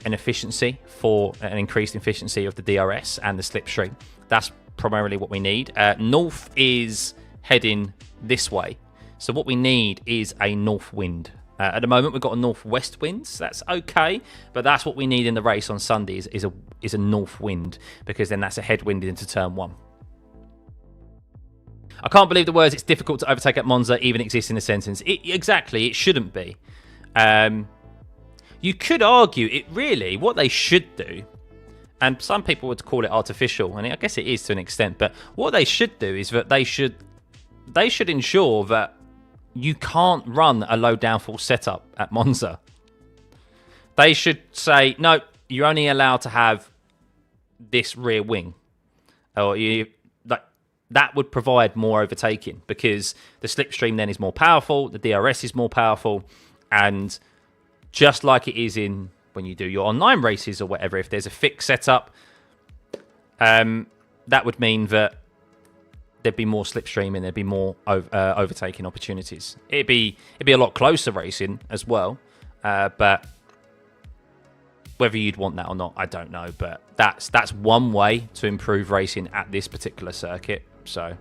efficiency for an increased efficiency of the DRS and the slipstream. That's primarily what we need. North is heading this way. So what we need is a north wind. At the moment, we've got a northwest wind. So that's okay. But that's what we need in the race on Sunday is a north wind because then that's a headwind into turn one. I can't believe the words "it's difficult to overtake at Monza" even exist in a sentence. Exactly, it shouldn't be. You could argue what they should do, and some people would call it artificial, and I guess it is to an extent, but what they should do is that they should ensure that you can't run a low downforce setup at Monza. They should say, no, you're only allowed to have this rear wing. Or that would provide more overtaking because the slipstream then is more powerful, the DRS is more powerful, and just like it is in when you do your online races or whatever, if there's a fixed setup, that would mean that there'd be more slipstream and there'd be more overtaking opportunities. It'd be a lot closer racing as well, but whether you'd want that or not, I don't know. But that's one way to improve racing at this particular circuit. So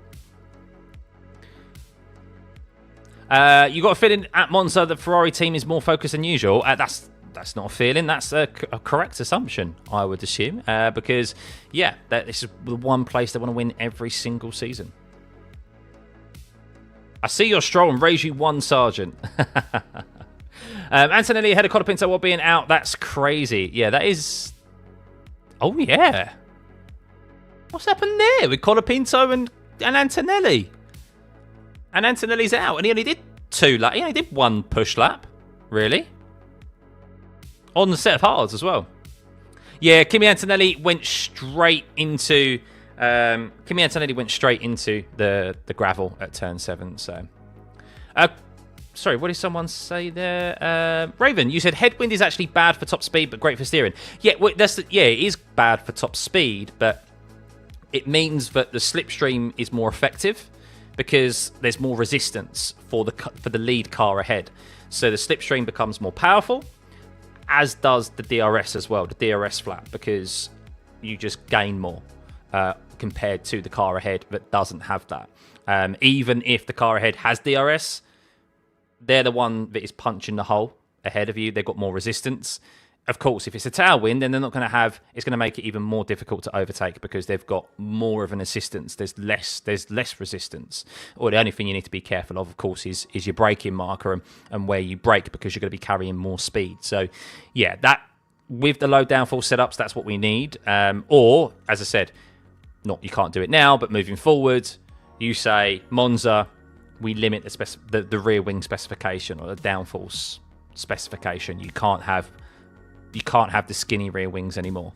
you got a feeling at Monza the Ferrari team is more focused than usual. That's not a feeling. That's a correct assumption, I would assume, because this is the one place they want to win every single season. I see your Stroll and raise you one, Sergeant. Antonelli ahead of Colapinto while being out. That's crazy. Yeah, that is. Oh yeah. What's happened there with Colapinto and Antonelli? And Antonelli's out, and he only did he only did one push lap, really, on the set of hards as well. Yeah, Kimi Antonelli went straight into the gravel at turn 7. So, sorry, what did someone say there? Raven, you said headwind is actually bad for top speed, but great for steering. Yeah, well, it is bad for top speed, but it means that the slipstream is more effective because there's more resistance for the lead car ahead. So the slipstream becomes more powerful, as does the DRS as well, the DRS flap, because you just gain more compared to the car ahead that doesn't have that. Even if the car ahead has DRS, they're the one that is punching the hole ahead of you. They've got more resistance. of course, if it's a tailwind, then they're not going to have. It's going to make it even more difficult to overtake because they've got more of an assistance. There's less resistance. Or the only thing you need to be careful of course, is your braking marker and where you brake because you're going to be carrying more speed. So, yeah, that with the low downforce setups, that's what we need. Or, as I said, not you can't do it now, but moving forward, you say Monza, we limit the rear wing specification or the downforce specification. You can't have the skinny rear wings anymore.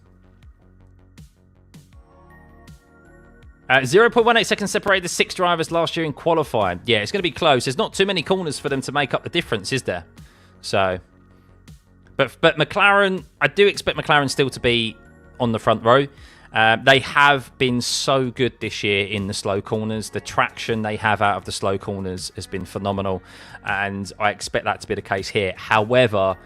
0.18 seconds separated the 6 drivers last year in qualifying. Yeah, it's going to be close. There's not too many corners for them to make up the difference, is there? So, but McLaren, I do expect McLaren still to be on the front row. They have been so good this year in the slow corners. The traction they have out of the slow corners has been phenomenal, and I expect that to be the case here. However,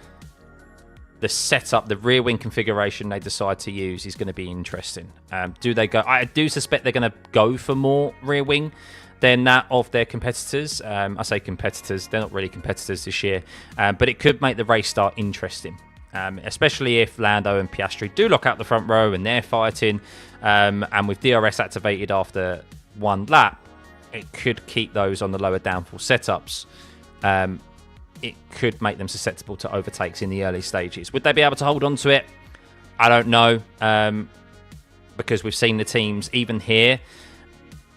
the setup, the rear wing configuration they decide to use is going to be interesting. Do they go? I do suspect they're going to go for more rear wing than that of their competitors. I say competitors; they're not really competitors this year, but it could make the race start interesting. Especially if Lando and Piastri do lock out the front row and they're fighting, and with DRS activated after one lap, it could keep those on the lower downforce setups. It could make them susceptible to overtakes in the early stages. Would they be able to hold on to it? I don't know, because we've seen the teams, even here,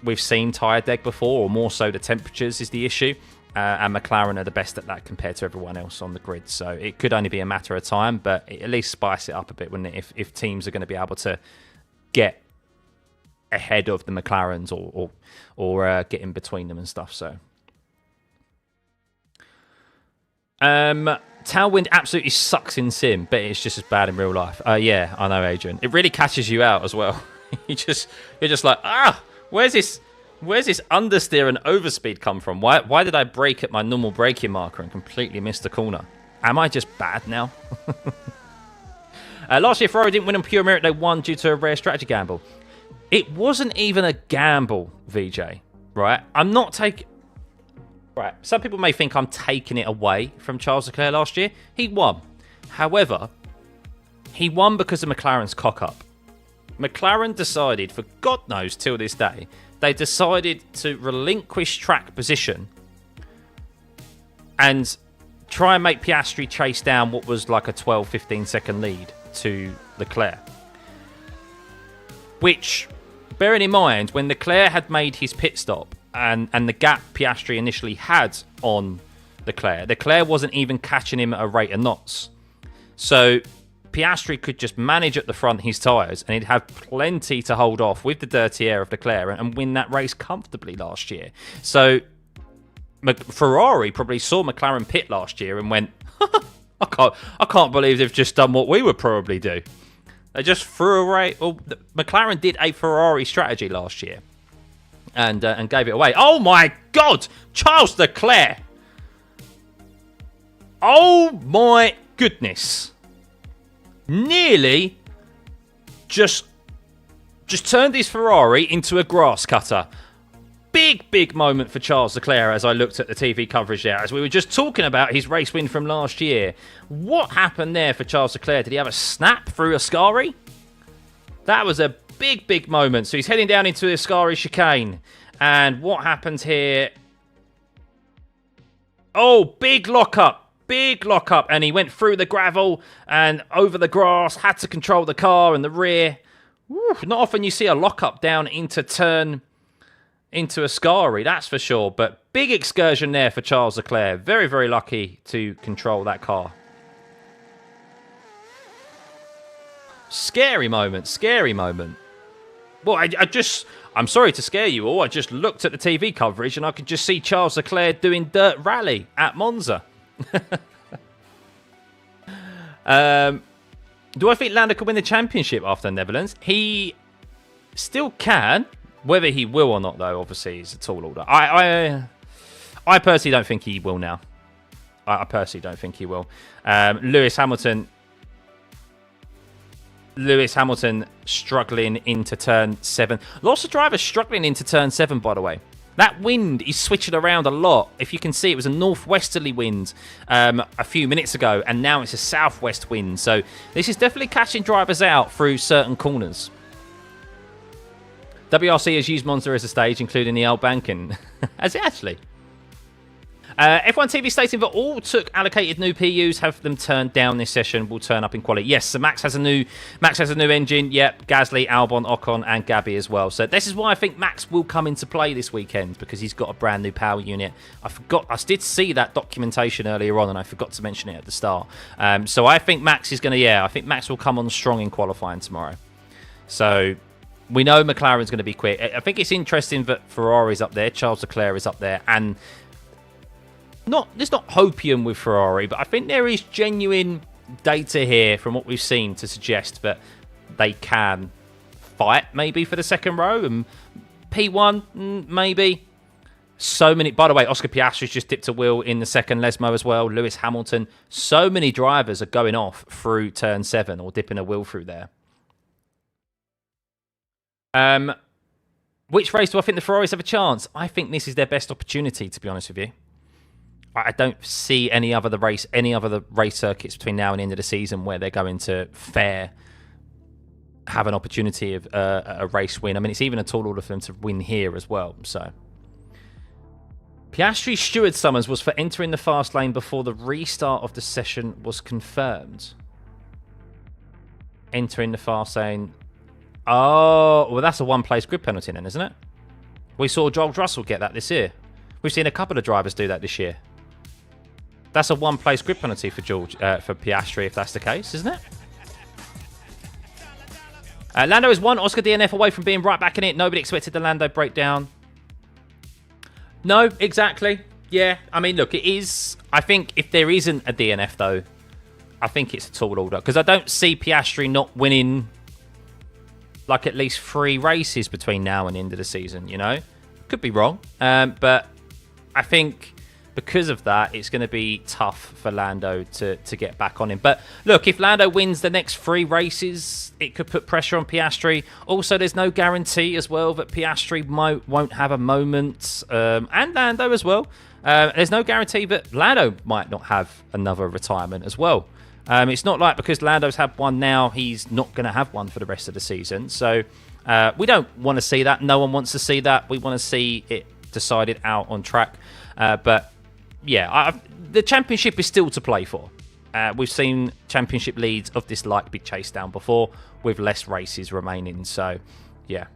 we've seen tyre deg before, or more so the temperatures is the issue. And McLaren are the best at that compared to everyone else on the grid. So it could only be a matter of time, but at least spice it up a bit, wouldn't it? If teams are going to be able to get ahead of the McLarens or get in between them and stuff. So, tailwind absolutely sucks in sim, but it's just as bad in real life. Yeah, I know, Adrian. It really catches you out as well. you're just like, where's this understeer and overspeed come from? Why did I brake at my normal braking marker and completely miss the corner? Am I just bad now? Last year, Ferrari didn't win on pure merit. They won due to a rare strategy gamble. It wasn't even a gamble, VJ. Right? I'm not taking... Right, some people may think I'm taking it away from Charles Leclerc last year. He won. However, he won because of McLaren's cock-up. McLaren decided, for God knows till this day, they decided to relinquish track position and try and make Piastri chase down what was like a 12-15 second lead to Leclerc. Which, bearing in mind, when Leclerc had made his pit stop, and the gap Piastri initially had on Leclerc wasn't even catching him at a rate of knots. So Piastri could just manage at the front his tyres, and he'd have plenty to hold off with the dirty air of Leclerc and win that race comfortably last year. So Ferrari probably saw McLaren pit last year and went, I can't believe they've just done what we would probably do. They just threw away. Well, McLaren did a Ferrari strategy last year. And gave it away. Oh my God! Charles Leclerc! Oh my goodness! Nearly just turned his Ferrari into a grass cutter. Big moment for Charles Leclerc as I looked at the TV coverage there, as we were just talking about his race win from last year. What happened there for Charles Leclerc? Did he have a snap through Ascari? That was a big moment. So he's heading down into the Ascari chicane. And what happens here? Oh, big lockup. And he went through the gravel and over the grass, had to control the car and the rear. Woo, not often you see a lockup down into Ascari, that's for sure. But big excursion there for Charles Leclerc. Very lucky to control that car. Scary moment. Well, I'm sorry to scare you all. I just looked at the TV coverage and I could just see Charles Leclerc doing dirt rally at Monza. Do I think Lando could win the championship after the Netherlands? He still can. Whether he will or not, though, obviously, is a tall order. I personally don't think he will now. I personally don't think he will. Lewis Hamilton struggling into turn 7. Lots of drivers struggling into turn 7, by the way. That wind is switching around a lot. If you can see, it was a northwesterly wind a few minutes ago, and now it's a southwest wind. So this is definitely catching drivers out through certain corners. WRC has used Monza as a stage, including the Albanken. Has it actually? F1 TV stating that all took allocated new PUs, have them turned down this session, will turn up in quality. Yes, so Max has a new engine. Yep, Gasly, Albon, Ocon, and Gabby as well. So this is why I think Max will come into play this weekend, because he's got a brand new power unit. I did see that documentation earlier on, and I forgot to mention it at the start. So I think Max is going to, I think Max will come on strong in qualifying tomorrow. So we know McLaren's going to be quick. I think it's interesting that Ferrari's up there, Charles Leclerc is up there, and there's not hopium with Ferrari, but I think there is genuine data here from what we've seen to suggest that they can fight maybe for the second row, and P1 maybe. So many, by the way, Oscar Piastri's just dipped a wheel in the second, Lesmo as well, Lewis Hamilton. So many drivers are going off through turn 7 or dipping a wheel through there. Which race do I think the Ferraris have a chance? I think this is their best opportunity, to be honest with you. I don't see any other race circuits between now and the end of the season where they're going to have an opportunity of a race win. I mean, it's even a tall order for them to win here as well. So, Piastri's steward summons was for entering the fast lane before the restart of the session was confirmed. Entering the fast lane. Oh, well, that's a one-place grid penalty then, isn't it? We saw George Russell get that this year. We've seen a couple of drivers do that this year. That's a one-place grid penalty for for Piastri, if that's the case, isn't it? Lando is one Oscar DNF away from being right back in it. Nobody expected the Lando breakdown. No, exactly. Yeah, I mean, look, it is. I think if there isn't a DNF, though, I think it's a tall order. Because I don't see Piastri not winning like at least 3 races between now and the end of the season, you know? Could be wrong. But I think because of that, it's going to be tough for Lando to get back on him. But look, if Lando wins the next 3 races, it could put pressure on Piastri. Also, there's no guarantee as well that Piastri won't have a moment, and Lando as well. There's no guarantee that Lando might not have another retirement as well. It's not like because Lando's had one now, he's not going to have one for the rest of the season. So we don't want to see that. No one wants to see that. We want to see it decided out on track. But yeah, the championship is still to play for. We've seen championship leads of this like be chased down before with less races remaining. So yeah.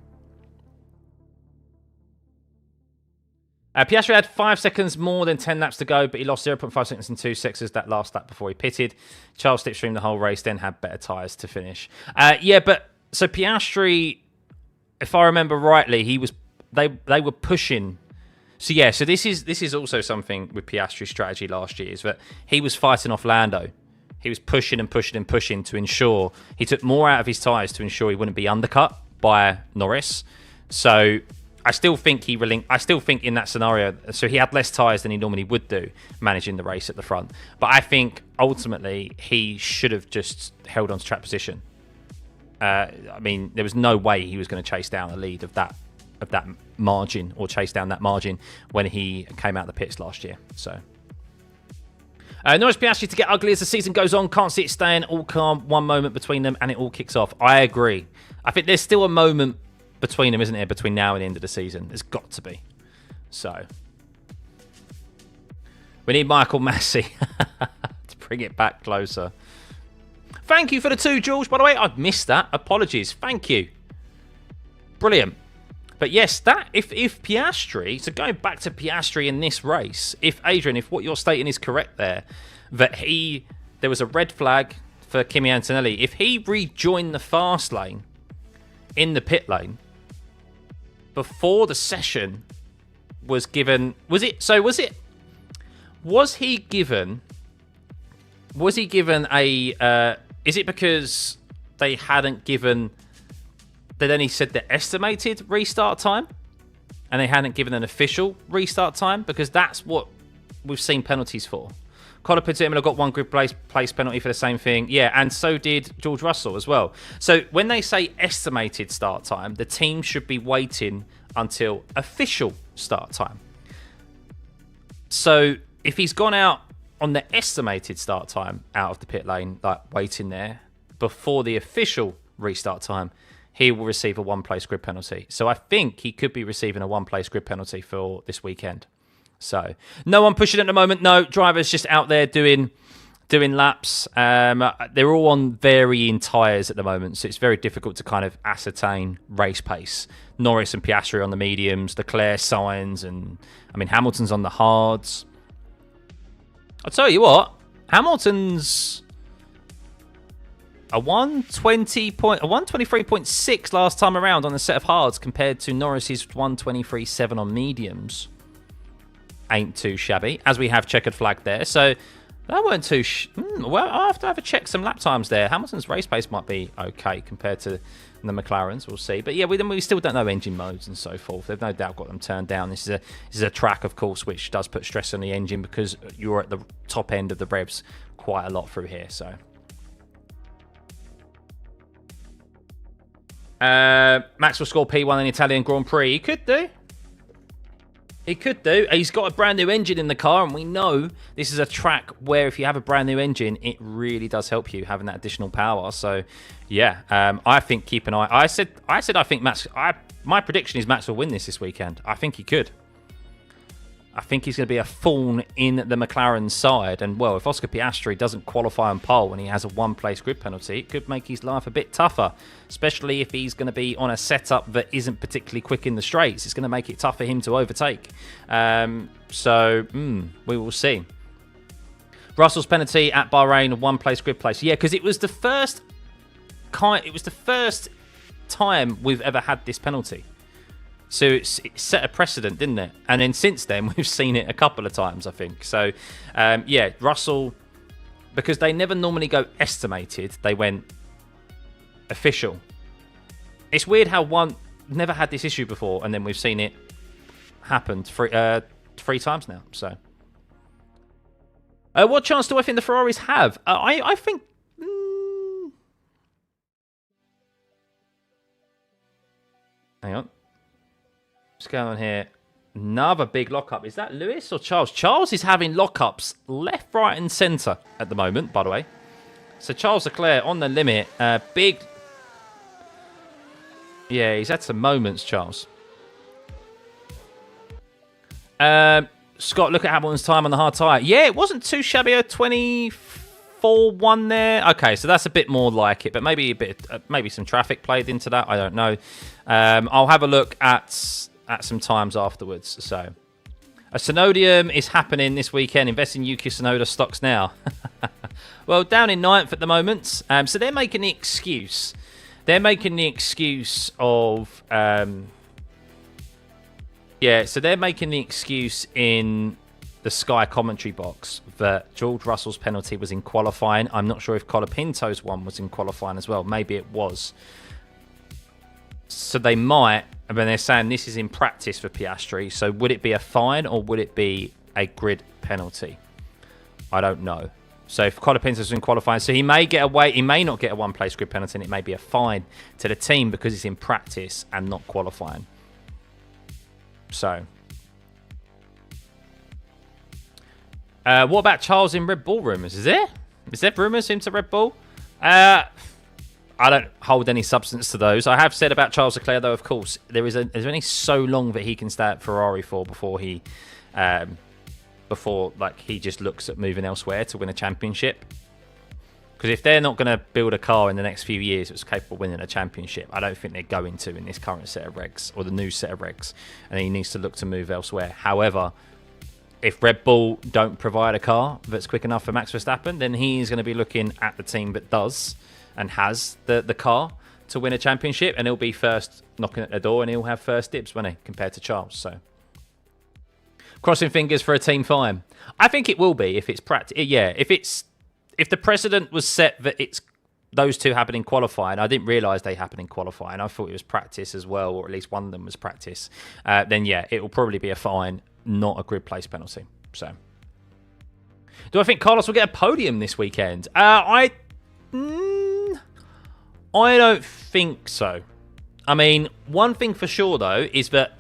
Piastri had 5 seconds more than 10 laps to go, but he lost 0.5 seconds in 2 seconds that last lap before he pitted. Charles slipstreamed the whole race, then had better tyres to finish. Yeah, but so Piastri, if I remember rightly, they were pushing. So yeah, so this is also something with Piastri's strategy last year, is that he was fighting off Lando. He was pushing and pushing and pushing to ensure he took more out of his tyres to ensure he wouldn't be undercut by Norris. So I still think in that scenario, so he had less tyres than he normally would do, managing the race at the front. But I think ultimately he should have just held on to track position. I mean, there was no way he was going to chase down a lead of that margin or chase down that margin when he came out of the pits last year. So Norris Piastri to get ugly as the season goes on. Can't see it staying all calm. One moment between them and it all kicks off. I agree. I think there's still a moment between them, isn't there? Between now and the end of the season. There's got to be. So we need Michael Massey to bring it back closer. Thank you for the 2, George. By the way, I'd missed that. Apologies. Thank you. Brilliant. But yes, that if Piastri, so going back to Piastri in this race, if what you're stating is correct there, that there was a red flag for Kimi Antonelli, if he rejoined the fast lane in the pit lane before the session was given, was he given a, is it because they hadn't given, they'd only said the estimated restart time and they hadn't given an official restart time? Because that's what we've seen penalties for. Conor Pittman got 1 grid place penalty for the same thing. Yeah, and so did George Russell as well. So when they say estimated start time, the team should be waiting until official start time. So if he's gone out on the estimated start time out of the pit lane, like waiting there before the official restart time, he will receive a one-place grid penalty. So I think he could be receiving a one-place grid penalty for this weekend. So no one pushing at the moment. No, drivers just out there doing laps. They're all on varying tyres at the moment, so it's very difficult to kind of ascertain race pace. Norris and Piastri on the mediums, Leclerc, Sainz, and I mean Hamilton's on the hards. I'll tell you what, Hamilton's a 123.6 last time around on a set of hards compared to Norris's 123.7 on mediums. Ain't too shabby, as we have checkered flag there. So that weren't too... well, I'll have to have a check some lap times there. Hamilton's race pace might be okay compared to the McLarens. We'll see. But yeah, we still don't know engine modes and so forth. They've no doubt got them turned down. This is a track, of course, which does put stress on the engine because you're at the top end of the revs quite a lot through here. So Max will score P1 in the Italian Grand Prix. He could do. He could do. He's got a brand new engine in the car, and we know this is a track where if you have a brand new engine, it really does help you having that additional power. So, yeah, I think keep an eye. I said I think Max. My prediction is Max will win this weekend. I think he could. I think he's going to be a thorn in the McLaren side. And, well, if Oscar Piastri doesn't qualify on pole and he has a one-place grid penalty, it could make his life a bit tougher, especially if he's going to be on a setup that isn't particularly quick in the straights. It's going to make it tough for him to overtake. We will see. Russell's penalty at Bahrain, a one-place grid place. Yeah, because it was the first time we've ever had this penalty. So it set a precedent, didn't it? And then since then, we've seen it a couple of times, I think. So, yeah, Russell, because they never normally go estimated, they went official. It's weird how one never had this issue before, and then we've seen it happen three times now. So, what chance do I think the Ferraris have? I think... Hang on. What's going on here? Another big lockup. Is that Lewis or Charles? Charles is having lockups left, right, and centre at the moment, by the way. So Charles Leclerc on the limit. Big. Yeah, he's had some moments, Charles. Scott, look at Hamilton's time on the hard tyre. Yeah, it wasn't too shabby. A 24-1 there. Okay, so that's a bit more like it, but maybe maybe some traffic played into that. I don't know. I'll have a look at some times afterwards. So a Synodium is happening this weekend. Invest in Yuki Tsunoda stocks now. Well, down in 9th at the moment. So they're making the excuse. They're making the excuse of... yeah, so they're making the excuse in the Sky commentary box that George Russell's penalty was in qualifying. I'm not sure if Colapinto's one was in qualifying as well. Maybe it was. So they might... I mean, they're saying this is in practice for Piastri. So would it be a fine or would it be a grid penalty? I don't know. So if Colapinto's in qualifying, so he may get away. He may not get a one-place grid penalty, and it may be a fine to the team because it's in practice and not qualifying. So, what about Charles in Red Bull rumours? Is there rumours into Red Bull? I don't hold any substance to those. I have said about Charles Leclerc, though, of course, there's only so long that he can stay at Ferrari for before he just looks at moving elsewhere to win a championship. Because if they're not going to build a car in the next few years that's capable of winning a championship, I don't think they're going to in this current set of regs or the new set of regs. And he needs to look to move elsewhere. However, if Red Bull don't provide a car that's quick enough for Max Verstappen, then he's going to be looking at the team that does and has the car to win a championship, and he'll be first knocking at the door, and he'll have first dibs, won't he, compared to Charles. So, crossing fingers for a team fine. I think it will be if it's practice. Yeah, if the precedent was set that it's those two happen in qualifying, I didn't realise they happen in qualifying. I thought it was practice as well, or at least one of them was practice. Then yeah, it will probably be a fine, not a grid place penalty. So, do I think Carlos will get a podium this weekend? I don't think so. I mean, one thing for sure, though, is that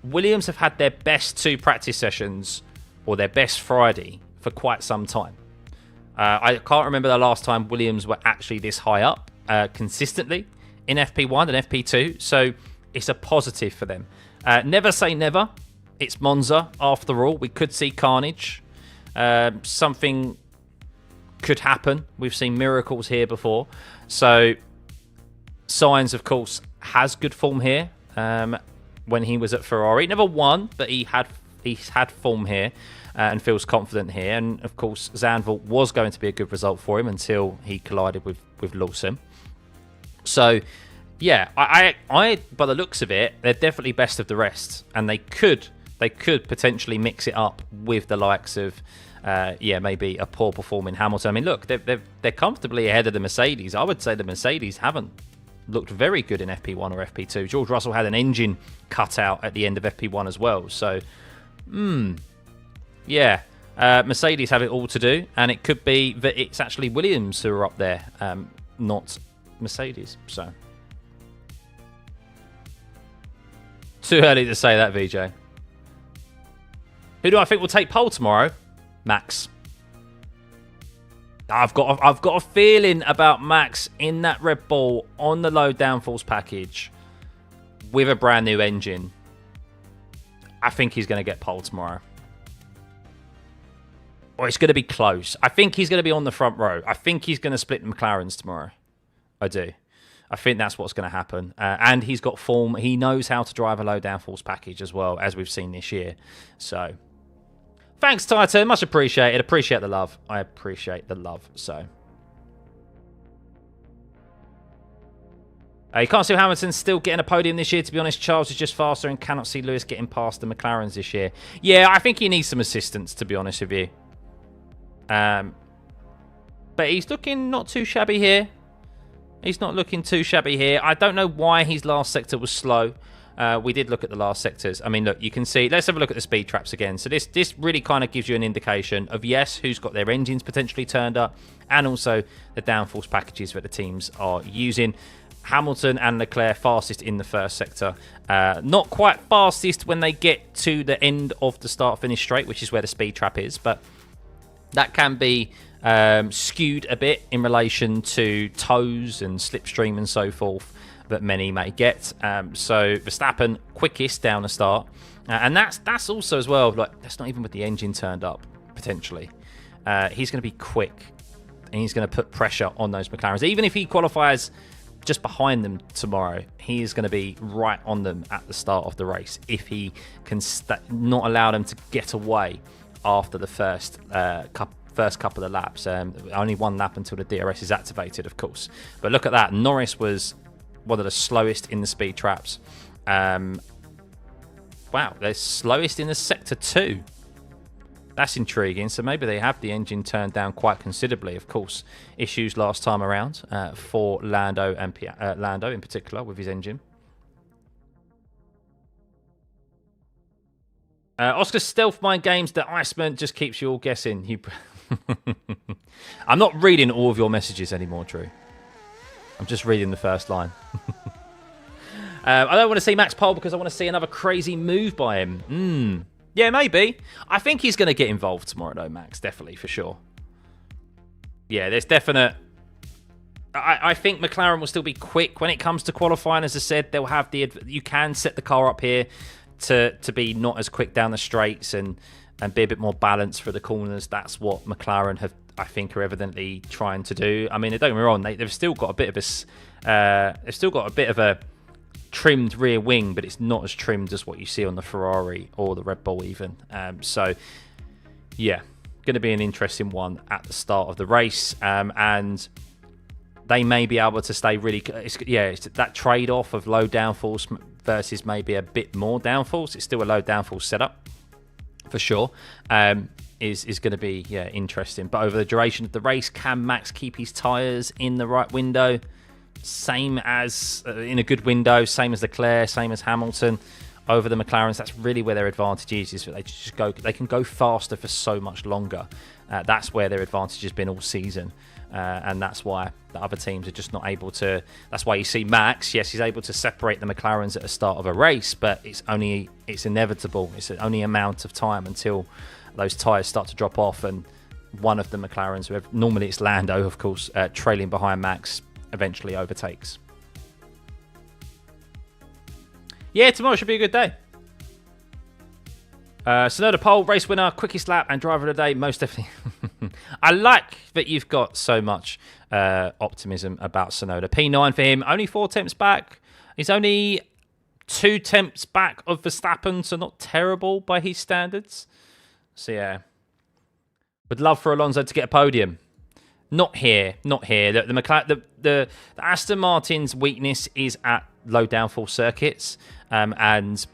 Williams have had their best 2 practice sessions, or their best Friday, for quite some time. I can't remember the last time Williams were actually this high up consistently in FP1 and FP2, so it's a positive for them. Never say never. It's Monza, after all. We could see carnage. Something could happen. We've seen miracles here before. So, Sainz, of course, has good form here. When he was at Ferrari, never won, but he's had form here and feels confident here. And of course, Zandvoort was going to be a good result for him until he collided with Lawson. So, yeah, I by the looks of it, they're definitely best of the rest, and they could potentially mix it up with the likes of, maybe a poor performing Hamilton. I mean, look, they're comfortably ahead of the Mercedes. I would say the Mercedes haven't looked very good in FP1 or FP2. George Russell had an engine cut out at the end of FP1 as well. So, Mercedes have it all to do, and it could be that it's actually Williams who are up there, not Mercedes. So, too early to say that, VJ. Who do I think will take pole tomorrow? Max. I've got a feeling about Max in that Red Bull on the low downforce package with a brand new engine. I think he's going to get pole tomorrow. Or it's going to be close. I think he's going to be on the front row. I think he's going to split the McLarens tomorrow. I do. I think that's what's going to happen. And he's got form. He knows how to drive a low downforce package as well, as we've seen this year. So, thanks, Titan. Much appreciated. Appreciate the love. I appreciate the love. So, you can't see Hamilton still getting a podium this year. To be honest, Charles is just faster and cannot see Lewis getting past the McLarens this year. Yeah, I think he needs some assistance, to be honest with you. But he's looking not too shabby here. He's not looking too shabby here. I don't know why his last sector was slow. We did look at the last sectors. I mean, look, you can see. Let's have a look at the speed traps again. So this really kind of gives you an indication of, yes, who's got their engines potentially turned up, and also the downforce packages that the teams are using. Hamilton and Leclerc fastest in the first sector. Not quite fastest when they get to the end of the start-finish straight, which is where the speed trap is, but that can be skewed a bit in relation to toes and slipstream and so forth that many may get. So Verstappen quickest down the start, and that's also as well, like, that's not even with the engine turned up potentially. He's going to be quick, and he's going to put pressure on those McLarens. Even if he qualifies just behind them tomorrow, he is going to be right on them at the start of the race if he can not allow them to get away after the first couple of laps. Only one lap until the DRS is activated, of course. But look at that. Norris was one of the slowest in the speed traps. Wow, they're slowest in the sector 2. That's intriguing. So maybe they have the engine turned down quite considerably. Of course, issues last time around for Lando and Lando in particular with his engine. Oscar Stealth Mind Games, the Iceman just keeps you all guessing. I'm not reading all of your messages anymore, Drew. I'm just reading the first line. I don't want to see Max pole because I want to see another crazy move by him. Yeah, maybe. I think he's going to get involved tomorrow, though, Max. Definitely, for sure. Yeah, there's definite... I think McLaren will still be quick when it comes to qualifying. As I said, they'll have the... You can set the car up here to be not as quick down the straights and be a bit more balanced for the corners. That's what McLaren have, I think, are evidently trying to do. I mean, don't get me wrong, they've still got a bit of a trimmed rear wing, but it's not as trimmed as what you see on the Ferrari or the Red Bull even. So, yeah, going to be an interesting one at the start of the race, and they may be able to stay really... It's that trade-off of low downforce versus maybe a bit more downforce. It's still a low downforce setup, for sure, is going to be interesting. But over the duration of the race, can Max keep his tyres in the right window? Same as in a good window, same as Leclerc, same as Hamilton over the McLarens. That's really where their advantage is that they can go faster for so much longer. That's where their advantage has been all season. And that's why the other teams are just not able to. That's why you see Max. Yes, he's able to separate the McLarens at the start of a race, but it's inevitable. It's only amount of time until those tyres start to drop off, and one of the McLarens, normally it's Lando, of course, trailing behind Max, eventually overtakes. Yeah, tomorrow should be a good day. Sonoda pole, race winner, quickest lap, and driver of the day, most definitely. I like that you've got so much optimism about Sonoda. P9 for him, only 4 temps back. He's only 2 temps back of Verstappen, so not terrible by his standards. So yeah, would love for Alonso to get a podium. Not here, not here. The Aston Martin's weakness is at low downforce circuits, and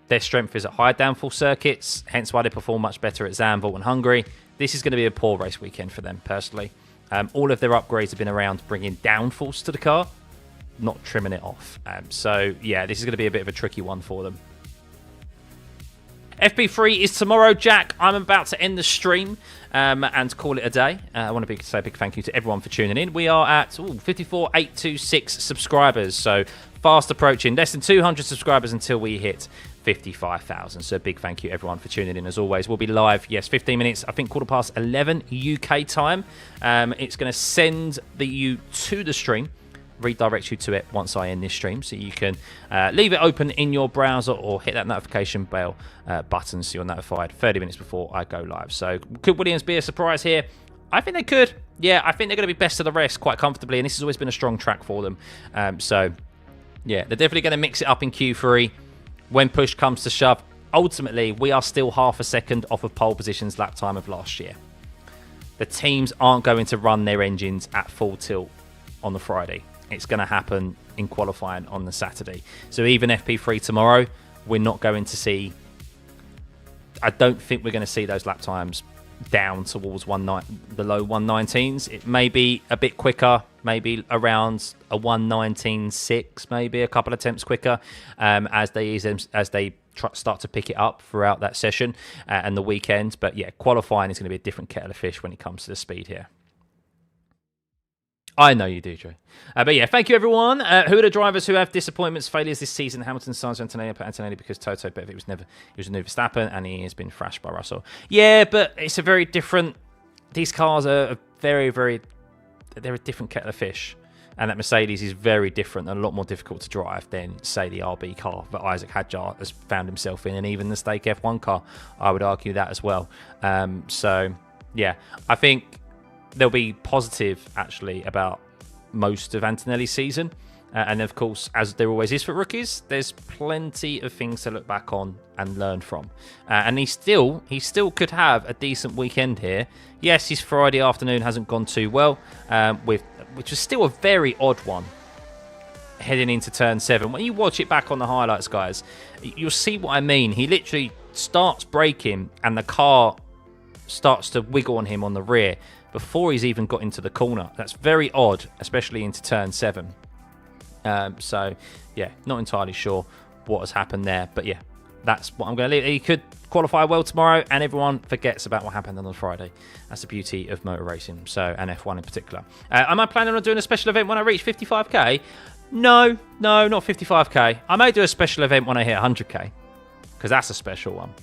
their strength is at high downforce circuits, hence why they perform much better at Zandvoort and Hungary. This is going to be a poor race weekend for them, personally. All of their upgrades have been around bringing downforce to the car, not trimming it off. So, yeah, this is going to be a bit of a tricky one for them. FP3 is tomorrow, Jack. I'm about to end the stream and call it a day. I want to say a big thank you to everyone for tuning in. We are at 54,826 subscribers, so fast approaching. Less than 200 subscribers until we hit 55,000. So a big thank you everyone for tuning in as always. We'll be live, yes, 15 minutes, I think 11:15 UK time. It's going to send you to the stream, redirect you to it once I end this stream, so you can leave it open in your browser or hit that notification bell button so you're notified 30 minutes before I go live. So could Williams be a surprise here? I think they could. Yeah, I think they're going to be best of the rest quite comfortably, and this has always been a strong track for them. So yeah, they're definitely going to mix it up in Q3 when push comes to shove. Ultimately, we are still half a second off of pole position's lap time of last year. The teams aren't going to run their engines at full tilt on the Friday. It's going to happen in qualifying on the Saturday. So even FP3 tomorrow, we're not going to see... I don't think we're going to see those lap times down towards the low 119s. It may be a bit quicker, maybe around a 119.6, maybe a couple of attempts quicker as they start to pick it up throughout that session and the weekend. But yeah, qualifying is going to be a different kettle of fish when it comes to the speed here. I know you do, Joe. But yeah, thank you, everyone. Who are the drivers who have disappointments, failures this season? Hamilton, Sainz, Antonelli, because Toto, but he was a new Verstappen, and he has been thrashed by Russell. Yeah, but it's a very different... These cars are very, very... They're a different kettle of fish. And that Mercedes is very different and a lot more difficult to drive than, say, the RB car that Isaac Hadjar has found himself in, and even the Stake F1 car. I would argue that as well. So, yeah, I think they'll be positive, actually, about most of Antonelli's season. And, of course, as there always is for rookies, there's plenty of things to look back on and learn from. And he still could have a decent weekend here. Yes, his Friday afternoon hasn't gone too well, which was still a very odd one heading into Turn 7. When you watch it back on the highlights, guys, you'll see what I mean. He literally starts braking and the car starts to wiggle on him on the rear before he's even got into the corner. That's very odd, especially into Turn 7. So, yeah, not entirely sure what has happened there. But, yeah, that's what I'm going to leave. He could qualify well tomorrow, and everyone forgets about what happened on the Friday. That's the beauty of motor racing, so, and F1 in particular. Am I planning on doing a special event when I reach 55k? No, not 55k. I may do a special event when I hit 100k, because that's a special one.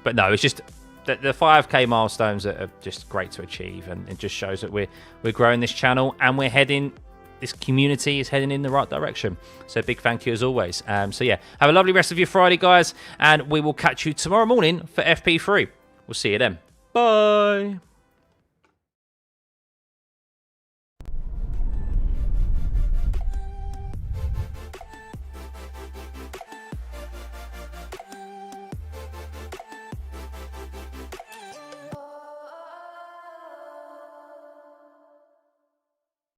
But no, it's just... The 5k milestones are just great to achieve, and it just shows that we're growing this channel, and we're heading... This community is heading in the right direction. So big thank you as always. So yeah, have a lovely rest of your Friday, guys, and we will catch you tomorrow morning for FP3. We'll see you then. Bye.